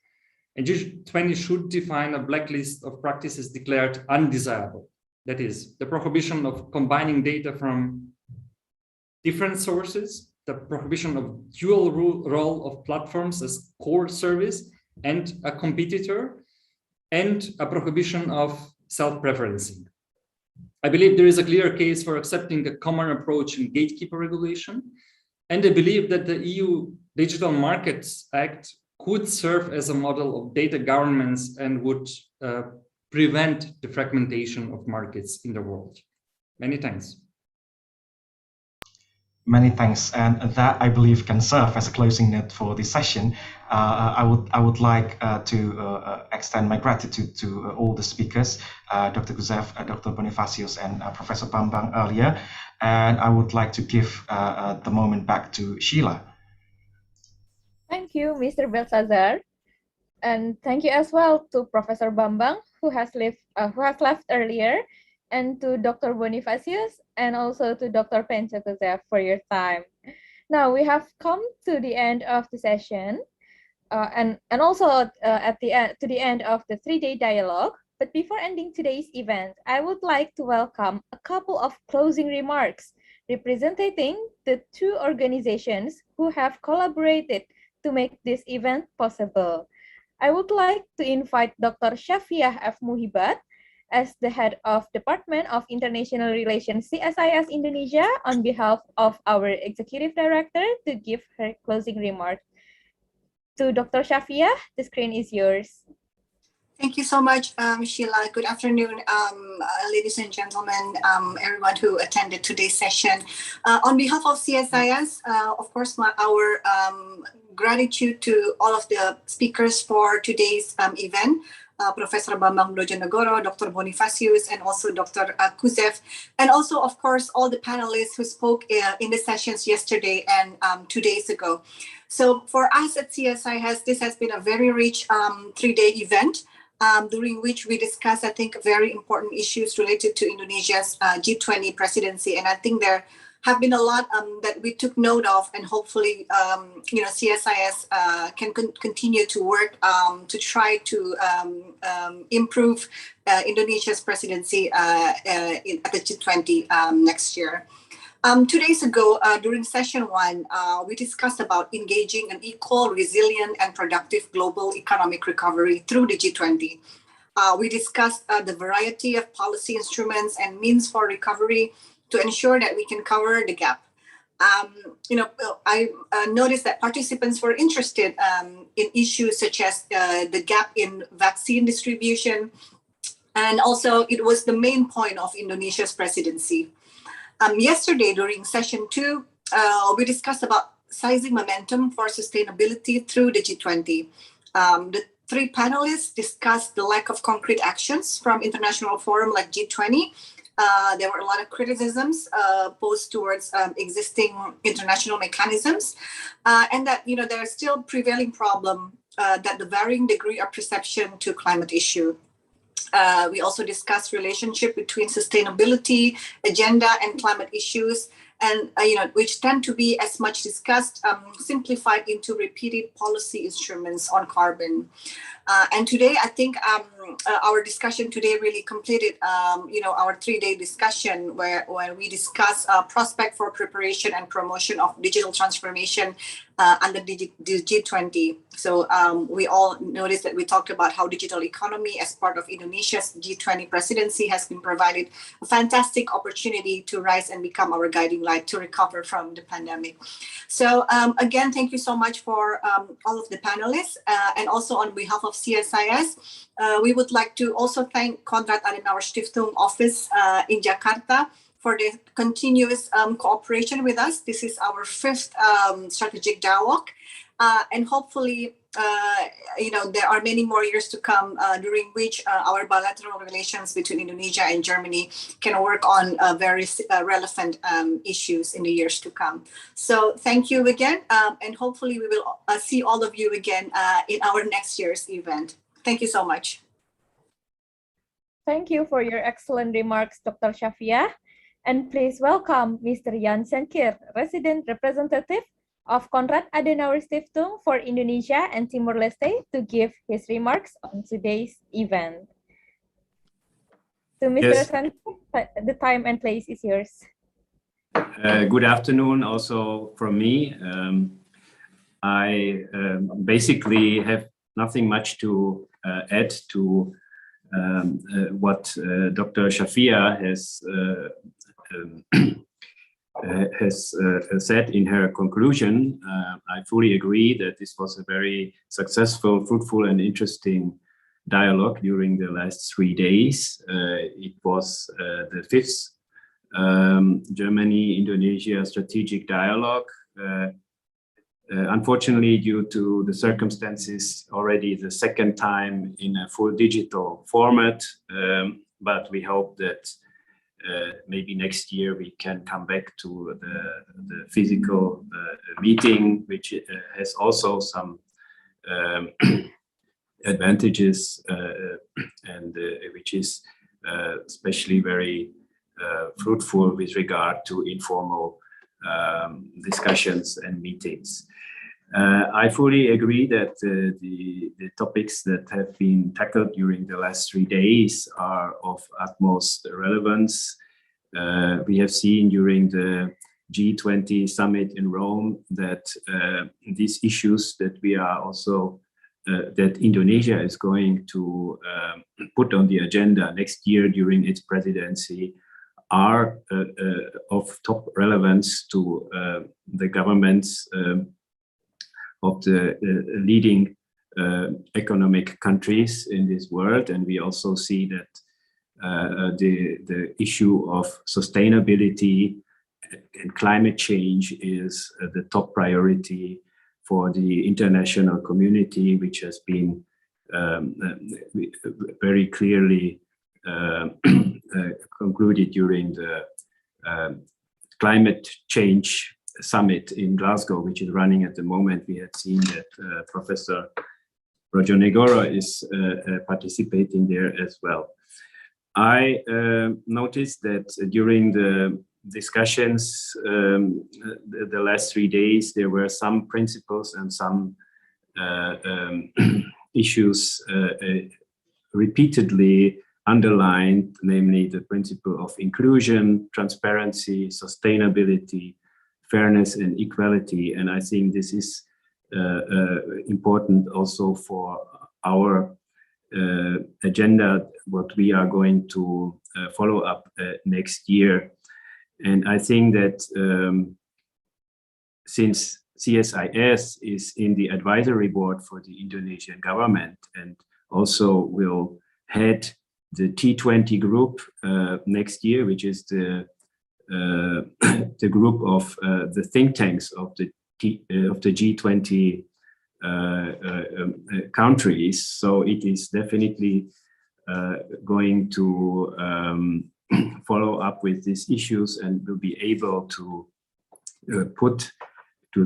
And G20 should define a blacklist of practices declared undesirable. That is, the prohibition of combining data from different sources, the prohibition of dual role of platforms as core service and a competitor, and a prohibition of self-preferencing. I believe there is a clear case for accepting a common approach in gatekeeper regulation, and I believe that the EU Digital Markets Act could serve as a model of data governance and would prevent the fragmentation of markets in the world. Many thanks. Many thanks, and that I believe can serve as a closing note for this session. I would like to extend my gratitude to all the speakers, Dr. Kuzev, Dr. Bonifasius, and Professor Bambang earlier, and I would like to give the moment back to Sheila. Thank you, Mr. Beltsazar, and thank you as well to Professor Bambang, who has left earlier, and to Dr. Bonifasius, and also to Dr. Pencho for your time. Now we have come to the end of the session, and also at the end to the end of the 3-day dialogue. But before ending today's event, I would like to welcome a couple of closing remarks representing the two organizations who have collaborated to make this event possible. I would like to invite Dr. Shafiah F. Muhibat as the head of Department of International Relations CSIS Indonesia on behalf of our Executive Director to give her closing remarks. To Dr. Shafiah, the screen is yours. Thank you so much, Sheila. Good afternoon, ladies and gentlemen, everyone who attended today's session. On behalf of CSIS, of course, our gratitude to all of the speakers for today's event. Professor Bambang Brodjonegoro, Dr. Bonifasius, and also Dr. Kuzev, and also, of course, all the panelists who spoke in the sessions yesterday and 2 days ago. So for us at CSIS, this has been a very rich 3-day event during which we discussed, I think, very important issues related to Indonesia's G20 presidency. And I think there have been a lot that we took note of, and hopefully, CSIS can continue to work to try to improve Indonesia's presidency at the G20 next year. 2 days ago, during session 1, we discussed about engaging an equal, resilient, and productive global economic recovery through the G20. We discussed the variety of policy instruments and means for recovery to ensure that we can cover the gap. I noticed that participants were interested in issues such as the gap in vaccine distribution, and also it was the main point of Indonesia's presidency. Yesterday, during session 2, we discussed about sizing momentum for sustainability through the G20. The 3 panelists discussed the lack of concrete actions from international forum like G20. There were a lot of criticisms posed towards existing international mechanisms, and that there is still prevailing problem that the varying degree of perception to climate issue. We also discussed relationship between sustainability, agenda, and climate issues, and which tend to be as much discussed, simplified into repeated policy instruments on carbon. And today, I think our discussion today really completed, our 3-day discussion where we discuss prospect for preparation and promotion of digital transformation under the G20. So we all noticed that we talked about how digital economy as part of Indonesia's G20 presidency has been provided a fantastic opportunity to rise and become our guiding light to recover from the pandemic. So again, thank you so much for all of the panelists, and also on behalf of CSIS, we would like to also thank Konrad-Adenauer-Stiftung office in Jakarta for the continuous cooperation with us. This is our 5th strategic dialogue, and hopefully, there are many more years to come during which our bilateral relations between Indonesia and Germany can work on very relevant issues in the years to come. So thank you again, and hopefully we will see all of you again in our next year's event. Thank you so much. Thank you for your excellent remarks, Dr. Shafiah. And please welcome Mr. Jansen Kir, Resident Representative of Konrad-Adenauer-Stiftung for Indonesia and Timor-Leste, to give his remarks on today's event. So, Mr. Jansen, the time and place is yours. Good afternoon also from me. I basically have nothing much to add to what Dr. Shafiah has said in her conclusion. I fully agree that this was a very successful, fruitful, and interesting dialogue during the last 3 days. It was the 5th Germany-Indonesia strategic dialogue. Unfortunately, due to the circumstances, already the second time in a full digital format, but we hope that maybe next year we can come back to the physical meeting, which has also some advantages and which is especially very fruitful with regard to informal discussions and meetings. I fully agree that the topics that have been tackled during the last 3 days are of utmost relevance. We have seen during the G20 summit in Rome that these issues that we are also that Indonesia is going to put on the agenda next year during its presidency are of top relevance to the governments of the leading economic countries in this world. And we also see that the issue of sustainability and climate change is the top priority for the international community, which has been very clearly concluded during the climate change summit in Glasgow, which is running at the moment. We had seen that Professor Brodjonegoro is participating there as well. I noticed that during the discussions the last 3 days, there were some principles and some issues repeatedly underlined, namely the principle of inclusion, transparency, sustainability, fairness and equality. And I think this is important also for our agenda, what we are going to follow up next year. And I think that since CSIS is in the advisory board for the Indonesian government and also will head the T20 group next year, which is the group of the think tanks of the G20 countries. So it is definitely going to follow up with these issues and will be able to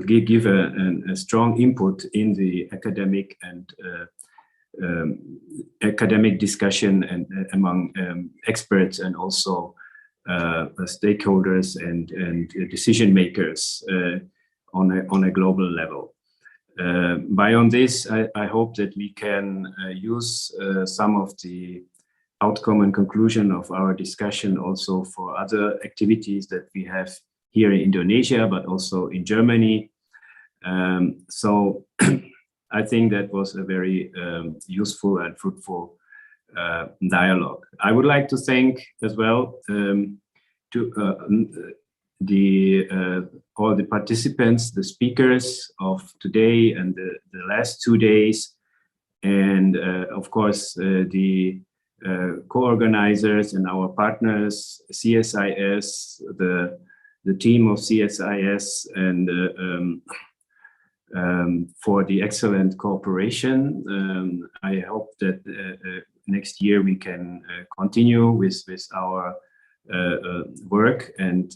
give a strong input in the academic and academic discussion and among experts and also stakeholders and decision makers on a global level. Beyond this, I hope that we can use some of the outcome and conclusion of our discussion also for other activities that we have here in Indonesia, but also in Germany. So I think that was a very useful and fruitful dialogue. I would like to thank as well all the participants, the speakers of today and the last 2 days, and of course the co-organizers and our partners, CSIS, the team of CSIS, and for the excellent cooperation. I hope that next year we can continue with our work and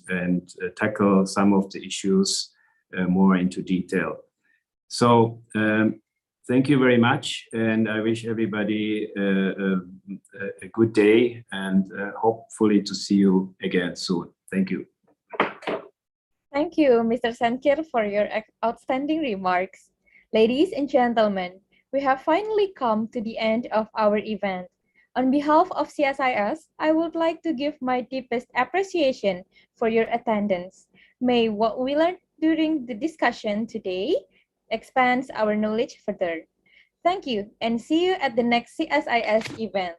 tackle some of the issues more into detail. So thank you very much, and I wish everybody a good day and hopefully to see you again soon. Thank you. Thank you, Mr. Sankir, for your outstanding remarks. Ladies and gentlemen, we have finally come to the end of our event. On behalf of CSIS, I would like to give my deepest appreciation for your attendance. May what we learned during the discussion today expand our knowledge further. Thank you, and see you at the next CSIS event.